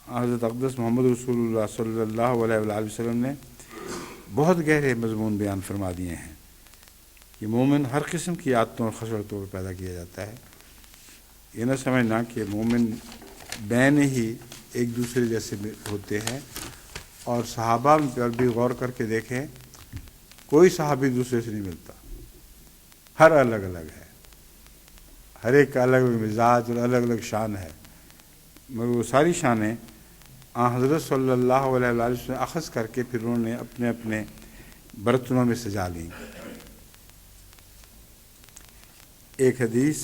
حضرت اقدس محمد رسول اللہ صلی اللہ علیہ وآلہ وسلم نے بہت گہرے مضمون بیان فرما دیے ہیں کہ مومن ہر قسم کی عادتوں اور خصلتوں پر پیدا کیا جاتا ہے۔ یہ نہ سمجھنا کہ مومن بین ہی ایک دوسرے جیسے ہوتے ہیں، اور صحابہ پر بھی غور کر کے دیکھیں، کوئی صحابی دوسرے سے نہیں ملتا، ہر الگ الگ ہے، ہر ایک کا الگ الگ مزاج اور الگ الگ شان ہے، مگر وہ ساری شانیں حضرت صلی اللہ علیہ وآلہ وسلم نے اخذ کر کے پھر انہوں نے اپنے اپنے برتنوں میں سجا لیں۔ ایک حدیث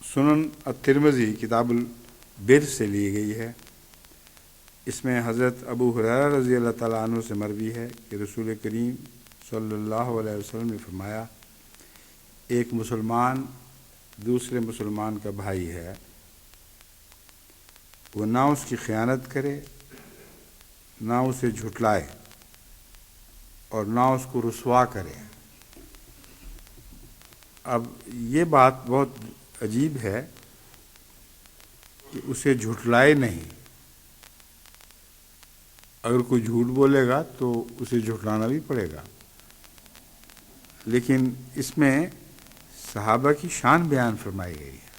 سنن الترمذی کتاب البر سے لی گئی ہے۔ اس میں حضرت ابو ہریرہ رضی اللہ تعالیٰ عنہ سے مروی ہے کہ رسول کریم صلی اللہ علیہ وسلم نے فرمایا، ایک مسلمان دوسرے مسلمان کا بھائی ہے، وہ نہ اس کی خیانت کرے، نہ اسے جھٹلائے، اور نہ اس کو رسوا کرے۔ اب یہ بات بہت عجیب ہے کہ اسے جھٹلائے نہیں۔ اگر کوئی جھوٹ بولے گا تو اسے جھٹلانا بھی پڑے گا، لیکن اس میں صحابہ کی شان بیان فرمائی گئی ہے۔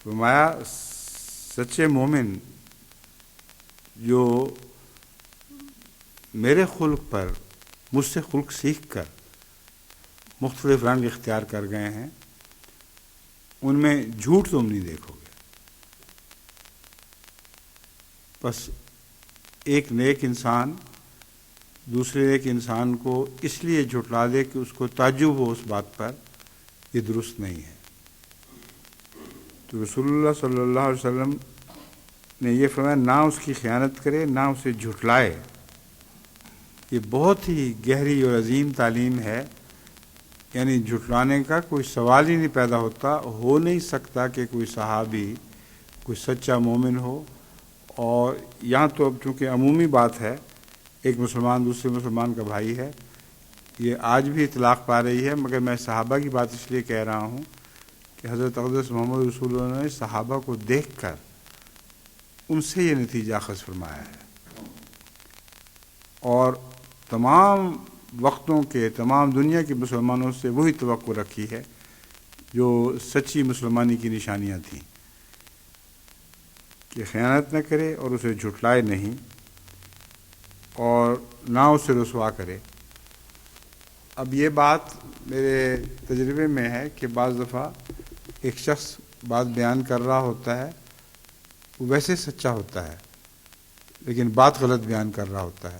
فرمایا سچے مومن جو میرے خلق پر مجھ سے خلق سیکھ کر مختلف رنگ اختیار کر گئے ہیں، ان میں جھوٹ تم نہیں دیکھو گے۔ بس ایک نیک انسان دوسرے ایک انسان کو اس لیے جھٹلا دے کہ اس کو تعجب ہو اس بات پر، یہ درست نہیں ہے۔ تو رسول اللہ صلی اللہ علیہ وسلم نے یہ فرمایا نہ اس کی خیانت کرے، نہ اسے جھٹلائے۔ یہ بہت ہی گہری اور عظیم تعلیم ہے، یعنی جھٹلانے کا کوئی سوال ہی نہیں پیدا ہوتا، ہو نہیں سکتا کہ کوئی صحابی کوئی سچا مومن ہو۔ اور یہاں تو اب چونکہ عمومی بات ہے، ایک مسلمان دوسرے مسلمان کا بھائی ہے، یہ آج بھی اطلاق پا رہی ہے، مگر میں صحابہ کی بات اس لیے کہہ رہا ہوں کہ حضرت اقدس محمد رسول اللہ نے صحابہ کو دیکھ کر ان سے یہ نتیجہ اخذ فرمایا ہے، اور تمام وقتوں کے تمام دنیا کے مسلمانوں سے وہی توقع رکھی ہے جو سچی مسلمانی کی نشانیاں تھیں، کہ خیانت نہ کرے اور اسے جھٹلائے نہیں، اور نہ اسے رسوا کرے۔ اب یہ بات میرے تجربے میں ہے کہ بعض دفعہ ایک شخص بات بیان کر رہا ہوتا ہے، وہ ویسے سچا ہوتا ہے لیکن بات غلط بیان کر رہا ہوتا ہے،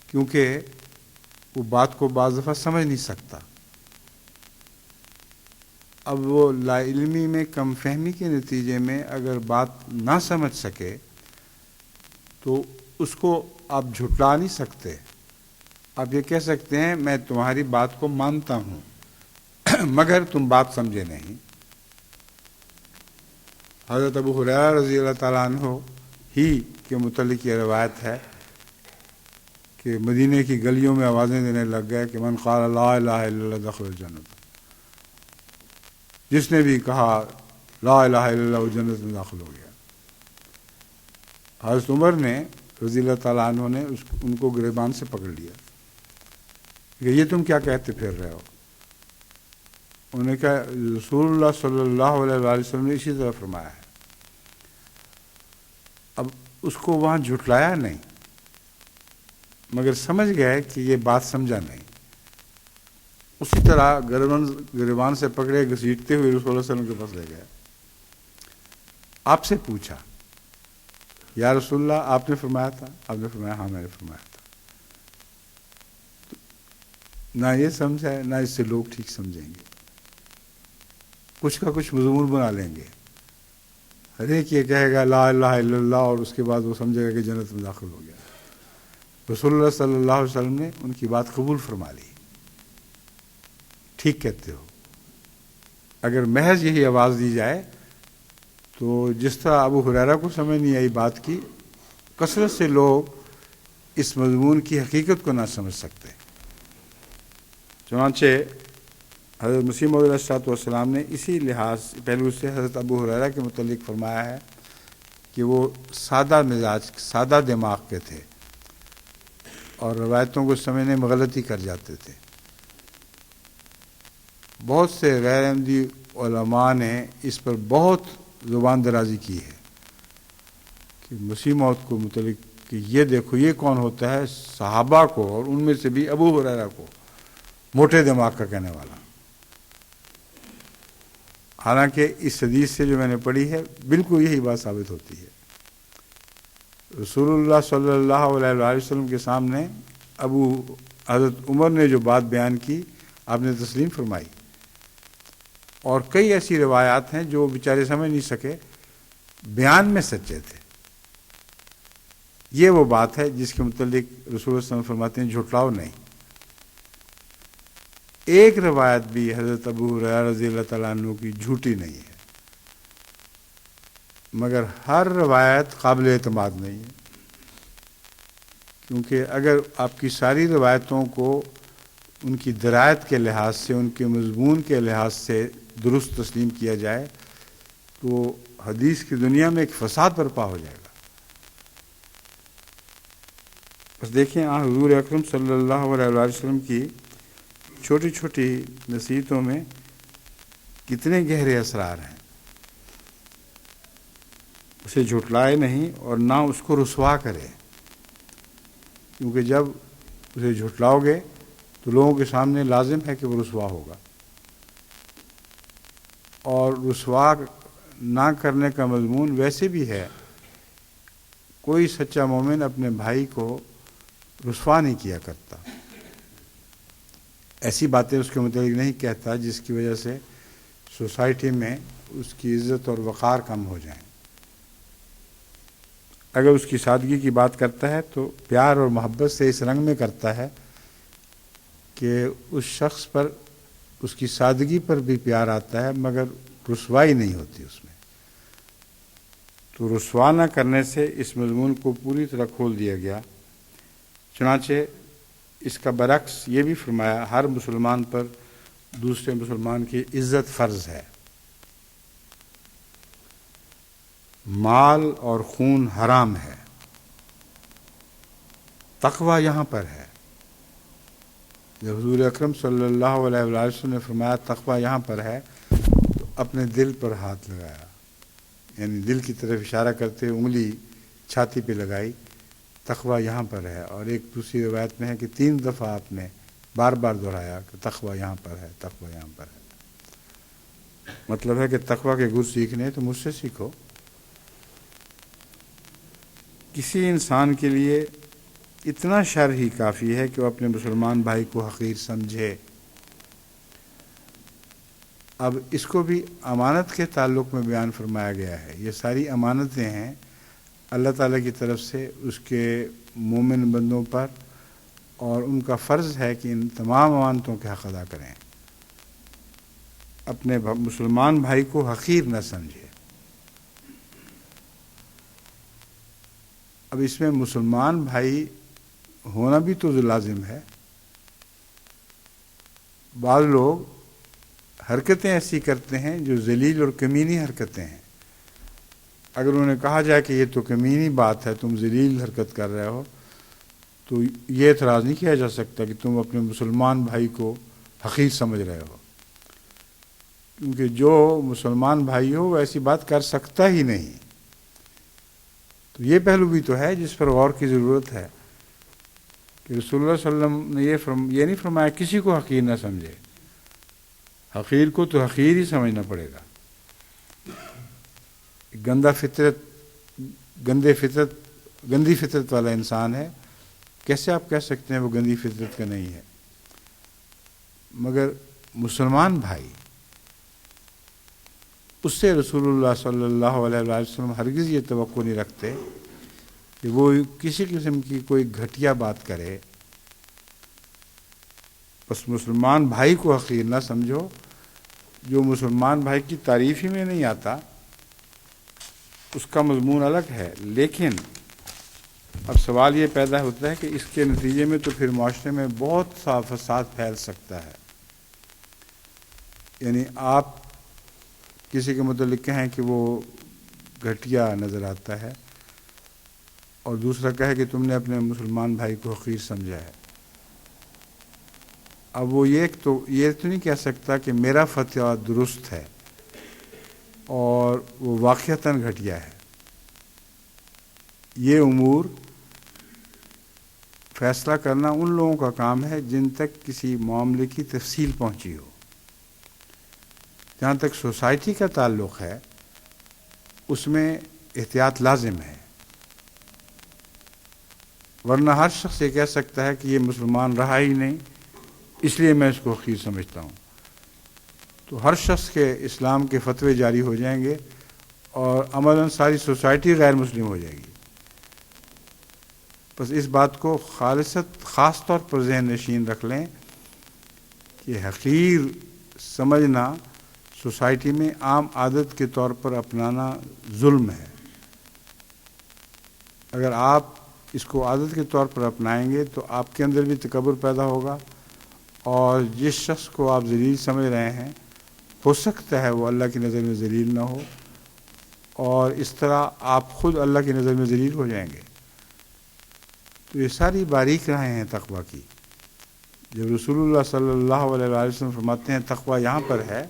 کیونکہ وہ بات کو بعض دفعہ سمجھ نہیں سکتا۔ اب وہ لا علمی میں کم فہمی کے نتیجے میں اگر بات نہ سمجھ سکے تو اس کو آپ جھٹلا نہیں سکتے، آپ یہ کہہ سکتے ہیں میں تمہاری بات کو مانتا ہوں مگر تم بات سمجھے نہیں۔ حضرت ابو ہریرہ رضی اللہ تعالیٰ عنہ ہی کے متعلق یہ روایت ہے کہ مدینے کی گلیوں میں آوازیں دینے لگ گئے کہ من قال لا الہ الا اللہ دخل الجنت، جس نے بھی کہا لا الہ الا اللہ وہ جنت میں داخل ہو گیا۔ حضرت عمر نے رضی اللہ تعالیٰ عنہ نے ان کو گریبان سے پکڑ لیا کہ یہ تم کیا کہتے پھر رہے ہو؟ انہوں نے کہا رسول اللہ صلی اللہ علیہ وآلہ وسلم نے اسی طرح فرمایا ہے۔ اب اس کو وہاں جھٹلایا نہیں، مگر سمجھ گئے کہ یہ بات سمجھا نہیں، اسی طرح گریبان سے پکڑے گھسیٹتے ہوئے رسول اللہ صلی اللہ علیہ وسلم کے پاس لے گئے، آپ سے پوچھا یا رسول اللہ آپ نے فرمایا تھا؟ آپ نے فرمایا ہاں میں نے فرمایا تھا۔ نہ یہ سمجھا ہے، نہ اس سے لوگ ٹھیک سمجھیں گے، کچھ کا کچھ مضمون بنا لیں گے، ہر ایک یہ کہے گا لا الہ الا اللہ اور اس کے بعد وہ سمجھے گا کہ جنت میں داخل ہو گیا۔ رسول اللہ صلی اللہ علیہ وسلم نے ان کی بات قبول فرما لی، ٹھیک کہتے ہو۔ اگر محض یہی آواز دی جائے تو جس طرح ابو ہریرہ کو سمجھ نہیں آئی بات کی، کثرت سے لوگ اس مضمون کی حقیقت کو نہ سمجھ سکتے۔ چنانچہ حضرت مسیح موعود علیہ السلام نے اسی لحاظ پہلو سے حضرت ابو ہریرہ کے متعلق فرمایا ہے کہ وہ سادہ مزاج، سادہ دماغ کے تھے اور روایتوں کو سمجھنے میں غلطی کر جاتے تھے۔ بہت سے غیر احمدی علماء نے اس پر بہت زبان درازی کی ہے کہ مسیح موعود کو متعلق کہ یہ دیکھو یہ کون ہوتا ہے، صحابہ کو اور ان میں سے بھی ابو ہریرہ کو موٹے دماغ کا کہنے والا۔ حالانکہ اس حدیث سے جو میں نے پڑھی ہے بالکل یہی بات ثابت ہوتی ہے۔ رسول اللہ صلی اللہ علیہ وآلہ وسلم کے سامنے حضرت عمر نے جو بات بیان کی آپ نے تسلیم فرمائی، اور کئی ایسی روایات ہیں جو بیچارے سمجھ نہیں سکے، بیان میں سچے تھے۔ یہ وہ بات ہے جس کے متعلق رسول اللہ صلی اللہ علیہ وسلم فرماتے ہیں جھٹلاؤ نہیں۔ ایک روایت بھی حضرت ابو ہریرہ رضی اللہ تعالیٰ عنہ کی جھوٹی نہیں ہے، مگر ہر روایت قابل اعتماد نہیں ہے، کیونکہ اگر آپ کی ساری روایتوں کو ان کی درایت کے لحاظ سے، ان کے مضمون کے لحاظ سے درست تسلیم کیا جائے تو حدیث کی دنیا میں ایک فساد برپا ہو جائے گا۔ بس دیکھیں حضور اکرم صلی اللہ علیہ وآلہ وسلم کی چھوٹی چھوٹی نصیحتوں میں کتنے گہرے اسرار ہیں۔ اسے جھٹلائے نہیں اور نہ اس کو رسوا کرے، کیونکہ جب اسے جھٹلاؤ گے تو لوگوں کے سامنے لازم ہے کہ وہ رسوا ہوگا، اور رسوا نہ کرنے کا مضمون ویسے بھی ہے، کوئی سچا مومن اپنے بھائی کو رسوا نہیں کیا کرتا، ایسی باتیں اس کے متعلق نہیں کہتا جس کی وجہ سے سوسائٹی میں اس کی عزت اور وقار کم ہو جائیں۔ اگر اس کی سادگی کی بات کرتا ہے تو پیار اور محبت سے اس رنگ میں کرتا ہے کہ اس شخص پر، اس کی سادگی پر بھی پیار آتا ہے، مگر رسوائی نہیں ہوتی اس میں۔ تو رسوا نہ کرنے سے اس مضمون کو پوری طرح کھول دیا گیا۔ چنانچہ اس کا برعکس یہ بھی فرمایا ہر مسلمان پر دوسرے مسلمان کی عزت فرض ہے، مال اور خون حرام ہے، تقوی یہاں پر ہے۔ جب حضور اکرم صلی اللہ علیہ وآلہ وسلم نے فرمایا تقوی یہاں پر ہے تو اپنے دل پر ہاتھ لگایا، یعنی دل کی طرف اشارہ کرتے انگلی چھاتی پہ لگائی، تقوی یہاں پر ہے۔ اور ایک دوسری روایت میں ہے کہ 3 دفعہ آپ نے بار بار دہرایا کہ تقوی یہاں پر ہے، تقوی یہاں پر ہے۔ مطلب ہے کہ تقوی کے گر سیکھنے تو مجھ سے سیکھو۔ کسی انسان کے لیے اتنا شر ہی کافی ہے کہ وہ اپنے مسلمان بھائی کو حقیر سمجھے۔ اب اس کو بھی امانت کے تعلق میں بیان فرمایا گیا ہے۔ یہ ساری امانتیں ہیں اللہ تعالیٰ کی طرف سے اس کے مومن بندوں پر، اور ان کا فرض ہے کہ ان تمام امانتوں کے حق ادا کریں، اپنے مسلمان بھائی کو حقیر نہ سمجھے۔ اب اس میں مسلمان بھائی ہونا بھی تو لازم ہے۔ بعض لوگ حرکتیں ایسی کرتے ہیں جو ذلیل اور کمینی حرکتیں ہیں۔ اگر انہیں کہا جائے کہ یہ تو کمینی بات ہے، تم ذلیل حرکت کر رہے ہو، تو یہ اعتراض نہیں کیا جا سکتا کہ تم اپنے مسلمان بھائی کو حقیر سمجھ رہے ہو، کیونکہ جو مسلمان بھائی ہو وہ ایسی بات کر سکتا ہی نہیں۔ تو یہ پہلو بھی تو ہے جس پر غور کی ضرورت ہے کہ رسول اللہ صلی اللہ علیہ وسلم نے یہ نہیں فرمایا کسی کو حقیر نہ سمجھے، حقیر کو تو حقیر ہی سمجھنا پڑے گا۔ گندی فطرت والا انسان ہے، کیسے آپ کہہ سکتے ہیں وہ گندی فطرت کا نہیں ہے؟ مگر مسلمان بھائی، اس سے رسول اللہ صلی اللہ علیہ وآلہ وسلم ہرگز یہ توقع نہیں رکھتے کہ وہ کسی قسم کی کوئی گھٹیا بات کرے۔ بس مسلمان بھائی کو حقیر نہ سمجھو۔ جو مسلمان بھائی کی تعریف ہی میں نہیں آتا اس کا مضمون الگ ہے، لیکن اب سوال یہ پیدا ہوتا ہے کہ اس کے نتیجے میں تو پھر معاشرے میں بہت سا فساد پھیل سکتا ہے۔ یعنی آپ کسی کے متعلق کہیں کہ وہ گھٹیا نظر آتا ہے اور دوسرا کہے کہ تم نے اپنے مسلمان بھائی کو حقیر سمجھا ہے، اب وہ یہ تو نہیں کہہ سکتا کہ میرا فتویٰ درست ہے اور وہ واقعتاً گھٹیا ہے۔ یہ امور فیصلہ کرنا ان لوگوں کا کام ہے جن تک کسی معاملے کی تفصیل پہنچی ہو۔ جہاں تک سوسائٹی کا تعلق ہے اس میں احتیاط لازم ہے، ورنہ ہر شخص یہ کہہ سکتا ہے کہ یہ مسلمان رہا ہی نہیں اس لیے میں اس کو حقیر سمجھتا ہوں، تو ہر شخص کے اسلام کے فتوے جاری ہو جائیں گے اور عملاً ساری سوسائٹی غیر مسلم ہو جائے گی۔ بس اس بات کو خاص طور پر ذہن نشین رکھ لیں کہ حقیر سمجھنا سوسائٹی میں عام عادت کے طور پر اپنانا ظلم ہے۔ اگر آپ اس کو عادت کے طور پر اپنائیں گے تو آپ کے اندر بھی تکبر پیدا ہوگا، اور جس شخص کو آپ ذلیل سمجھ رہے ہیں ہو سکتا ہے وہ اللہ کی نظر میں ذلیل نہ ہو، اور اس طرح آپ خود اللہ کی نظر میں ذلیل ہو جائیں گے۔ تو یہ ساری باریک راہیں ہیں تقویٰ کی۔ جب رسول اللہ صلی اللہ علیہ وسلم فرماتے ہیں تقویٰ یہاں پر ہے،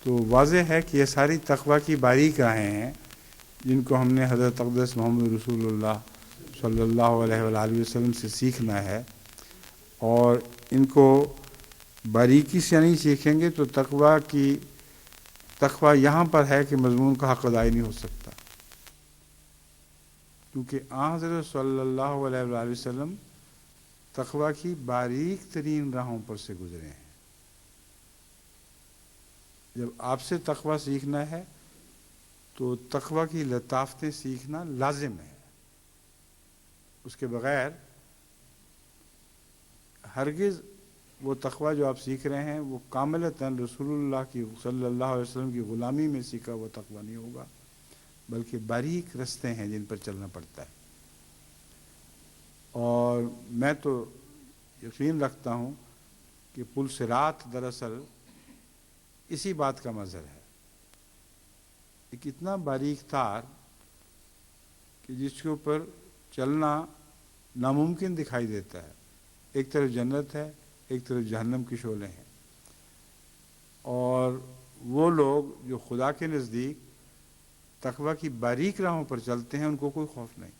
تو واضح ہے کہ یہ ساری تقویٰ کی باریک راہیں ہیں جن کو ہم نے حضرت اقدس محمد رسول اللہ صلی اللہ علیہ وآلہ وسلم سے سیکھنا ہے، اور ان کو باریکی سے نہیں سیکھیں گے تو تقویٰ یہاں پر ہے کہ مضمون کا حق ادا نہیں ہو سکتا، کیونکہ حضرت صلی اللہ علیہ وآلہ وسلم تقویٰ کی باریک ترین راہوں پر سے گزرے ہیں۔ جب آپ سے تقویٰ سیکھنا ہے تو تقویٰ کی لطافتیں سیکھنا لازم ہے، اس کے بغیر ہرگز وہ تقویٰ جو آپ سیکھ رہے ہیں وہ کاملتاً رسول اللہ کی صلی اللہ علیہ وسلم کی غلامی میں سیکھا وہ تقویٰ نہیں ہوگا، بلکہ باریک رستے ہیں جن پر چلنا پڑتا ہے۔ اور میں تو یقین رکھتا ہوں کہ پل صراط دراصل اسی بات کا مظہر ہے، ایک اتنا باریک تار کہ جس کے اوپر چلنا ناممکن دکھائی دیتا ہے، ایک طرف جنت ہے ایک طرف جہنم کی شعلیں ہیں، اور وہ لوگ جو خدا کے نزدیک تقویٰ کی باریک راہوں پر چلتے ہیں ان کو کوئی خوف نہیں۔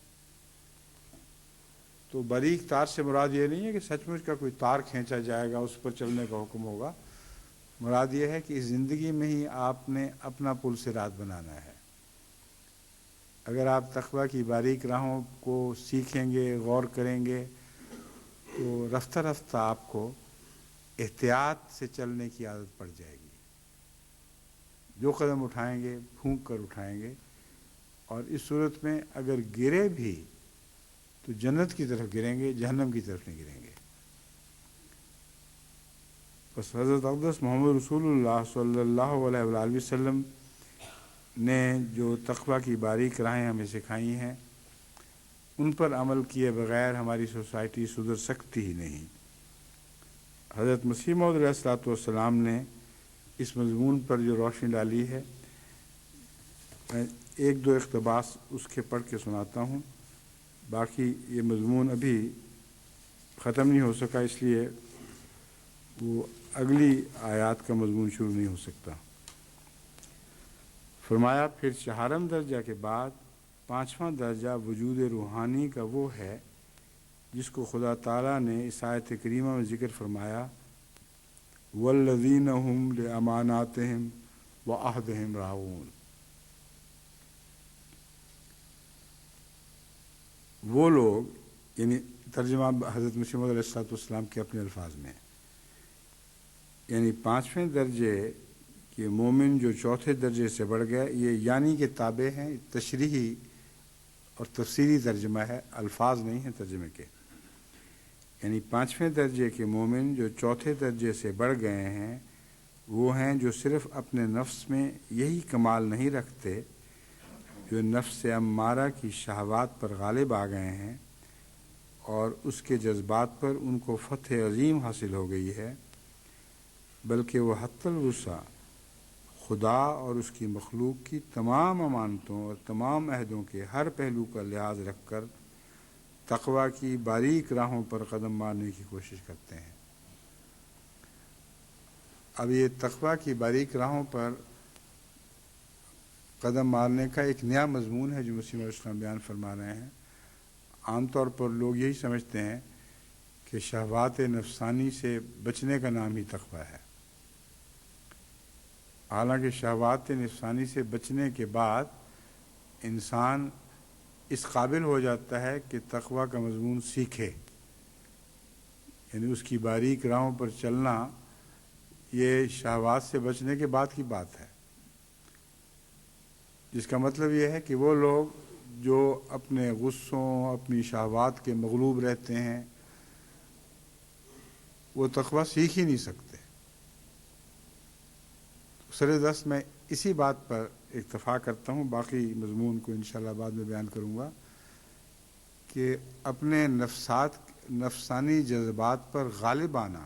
تو باریک تار سے مراد یہ نہیں ہے کہ سچ مچ کا کوئی تار کھینچا جائے گا اس پر چلنے کا حکم ہوگا، مراد یہ ہے کہ اس زندگی میں ہی آپ نے اپنا پل صراط بنانا ہے۔ اگر آپ تقویٰ کی باریک راہوں کو سیکھیں گے، غور کریں گے، تو رفتہ رفتہ آپ کو احتیاط سے چلنے کی عادت پڑ جائے گی۔ جو قدم اٹھائیں گے پھونک کر اٹھائیں گے، اور اس صورت میں اگر گرے بھی تو جنت کی طرف گریں گے، جہنم کی طرف نہیں گریں گے۔ بس حضرت اقدس محمد رسول اللہ صلی اللہ علیہ وآلہ وسلم نے جو تقویٰ کی باریک راہیں ہمیں سکھائی ہیں ان پر عمل کیے بغیر ہماری سوسائٹی سدھر سکتی ہی نہیں۔ حضرت مسیح موعود علیہ الصلوۃ والسلام نے اس مضمون پر جو روشنی ڈالی ہے، میں ایک دو اقتباس اس کے پڑھ کے سناتا ہوں، باقی یہ مضمون ابھی ختم نہیں ہو سکا، اس لیے وہ اگلی آیات کا مضمون شروع نہیں ہو سکتا۔ فرمایا پھر چہارم درجہ کے بعد پانچواں درجہ وجود روحانی کا وہ ہے جس کو خدا تعالیٰ نے اس آیت کریمہ میں ذکر فرمایا، والذین هم لاماناتہم وعہدہم راعون۔ وہ لوگ، یعنی ترجمہ حضرت مسیح موعود علیہ الصلوۃ والسلام کے اپنے الفاظ میں، یعنی پانچویں درجے کہ مومن جو چوتھے درجے سے بڑھ گئے، یہ یعنی کے تابع ہیں، تشریحی اور تفسیری ترجمہ ہے، الفاظ نہیں ہیں ترجمے کے۔ یعنی پانچویں درجے کے مومن جو چوتھے درجے سے بڑھ گئے ہیں وہ ہیں جو صرف اپنے نفس میں یہی کمال نہیں رکھتے جو نفس امارہ کی شہوات پر غالب آ گئے ہیں اور اس کے جذبات پر ان کو فتح عظیم حاصل ہو گئی ہے، بلکہ وہ حتی الوسع خدا اور اس کی مخلوق کی تمام امانتوں اور تمام عہدوں کے ہر پہلو کا لحاظ رکھ کر تقوی کی باریک راہوں پر قدم مارنے کی کوشش کرتے ہیں۔ اب یہ تقوی کی باریک راہوں پر قدم مارنے کا ایک نیا مضمون ہے جو مسیح علیہ السلام بیان فرما رہے ہیں۔ عام طور پر لوگ یہی سمجھتے ہیں کہ شہوات نفسانی سے بچنے کا نام ہی تقوی ہے، حالانکہ شہوات نفسانی سے بچنے کے بعد انسان اس قابل ہو جاتا ہے کہ تقوی کا مضمون سیکھے، یعنی اس کی باریک راہوں پر چلنا یہ شہوات سے بچنے کے بعد کی بات ہے، جس کا مطلب یہ ہے کہ وہ لوگ جو اپنے غصوں اپنی شہوات کے مغلوب رہتے ہیں وہ تقوی سیکھ ہی نہیں سکتے۔ سر دست میں اسی بات پر اکتفا کرتا ہوں، باقی مضمون کو انشاءاللہ بعد میں بیان کروں گا کہ اپنے نفسانی جذبات پر غالب آنا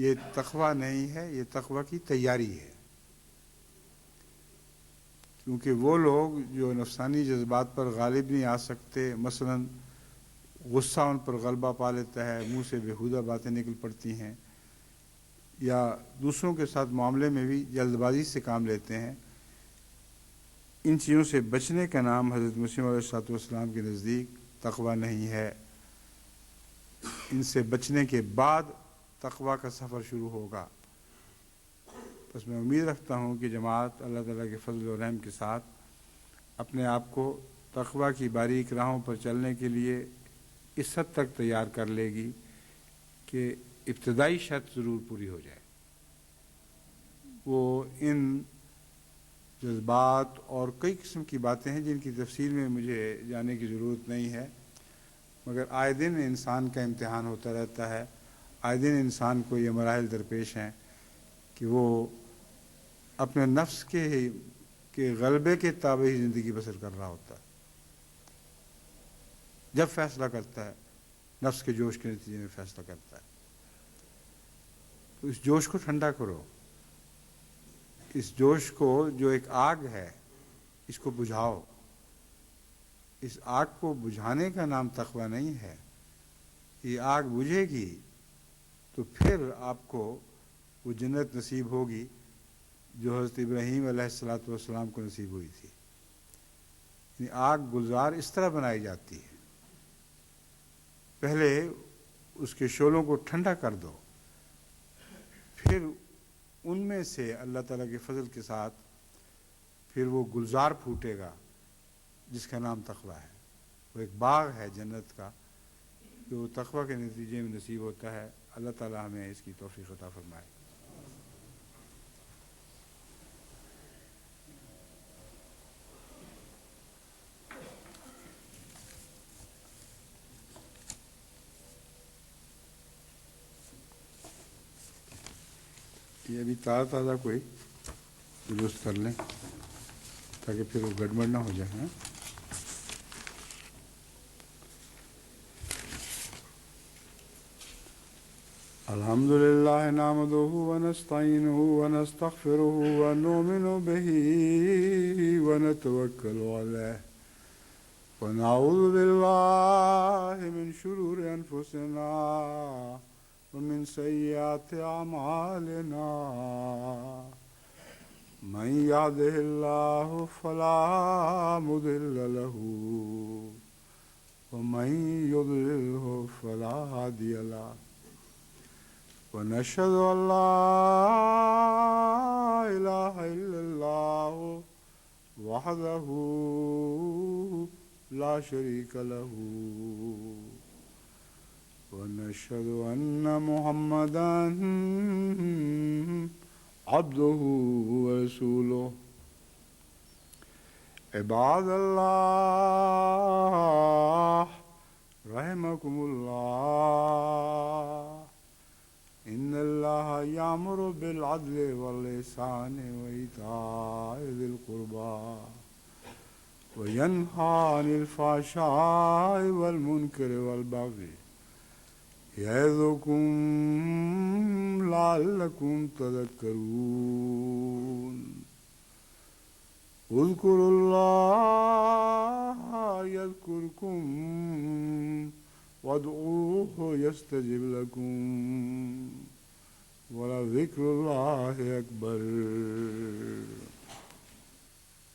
یہ تقوی نہیں ہے، یہ تقوی کی تیاری ہے، کیونکہ وہ لوگ جو نفسانی جذبات پر غالب نہیں آ سکتے، مثلا غصہ ان پر غلبہ پا لیتا ہے، منہ سے بیہودہ باتیں نکل پڑتی ہیں، یا دوسروں کے ساتھ معاملے میں بھی جلد بازی سے کام لیتے ہیں، ان چیزوں سے بچنے کا نام حضرت مسیح علیہ السلام کے نزدیک تقوی نہیں ہے۔ ان سے بچنے کے بعد تقوی کا سفر شروع ہوگا۔ بس میں امید رکھتا ہوں کہ جماعت اللہ تعالیٰ کے فضل و رحم کے ساتھ اپنے آپ کو تقوی کی باریک راہوں پر چلنے کے لیے اس حد تک تیار کر لے گی کہ ابتدائی شرط ضرور پوری ہو جائے۔ وہ ان جذبات اور کئی قسم کی باتیں ہیں جن کی تفصیل میں مجھے جانے کی ضرورت نہیں ہے، مگر آئے دن انسان کا امتحان ہوتا رہتا ہے، آئے دن انسان کو یہ مراحل درپیش ہیں کہ وہ اپنے نفس کے غلبے کے تابع ہی زندگی بسر کر رہا ہوتا ہے۔ جب فیصلہ کرتا ہے نفس کے جوش کے نتیجے میں فیصلہ کرتا ہے، تو اس جوش کو ٹھنڈا کرو، اس جوش کو جو ایک آگ ہے اس کو بجھاؤ۔ اس آگ کو بجھانے کا نام تقوی نہیں ہے، یہ آگ بجھے گی تو پھر آپ کو وہ جنت نصیب ہوگی جو حضرت ابراہیم علیہ السلام کو نصیب ہوئی تھی۔ یعنی آگ گلزار اس طرح بنائی جاتی ہے، پہلے اس کے شعلوں کو ٹھنڈا کر دو، پھر ان میں سے اللہ تعالیٰ کے فضل کے ساتھ پھر وہ گلزار پھوٹے گا جس کا نام تقوی ہے۔ وہ ایک باغ ہے جنت کا جو تقوی کے نتیجے میں نصیب ہوتا ہے۔ اللہ تعالیٰ ہمیں اس کی توفیق عطا فرمائے۔ یہ ابھی تازہ کوئی درست کر لیں تاکہ پھر وہ گڑبڑ نہ ہو جائے۔ ہاں الحمد للہ نحمدہ ونستعینہ ونستغفرہ ونؤمن بہ ونتوکل علیہ ونعوذ باللہ من شرور انفسنا ومن سیئات اعمالنا من یهدہ اللہ فلا مضل له ومن یضللہ فلا ہادی له ونشهد أن لا إله إلا الله وحده لا شريك له ونشهد أن محمدا عبده ورسوله عباد الله رحمكم الله إن الله يأمر بالعدل والإحسان وإيتاء ذي القربى وينهى عن الفحشاء والمنكر والبغي يعظكم لعلكم تذكرون اذكروا الله يذكركم وادعوه يستجب لكم ولذكر الله أكبر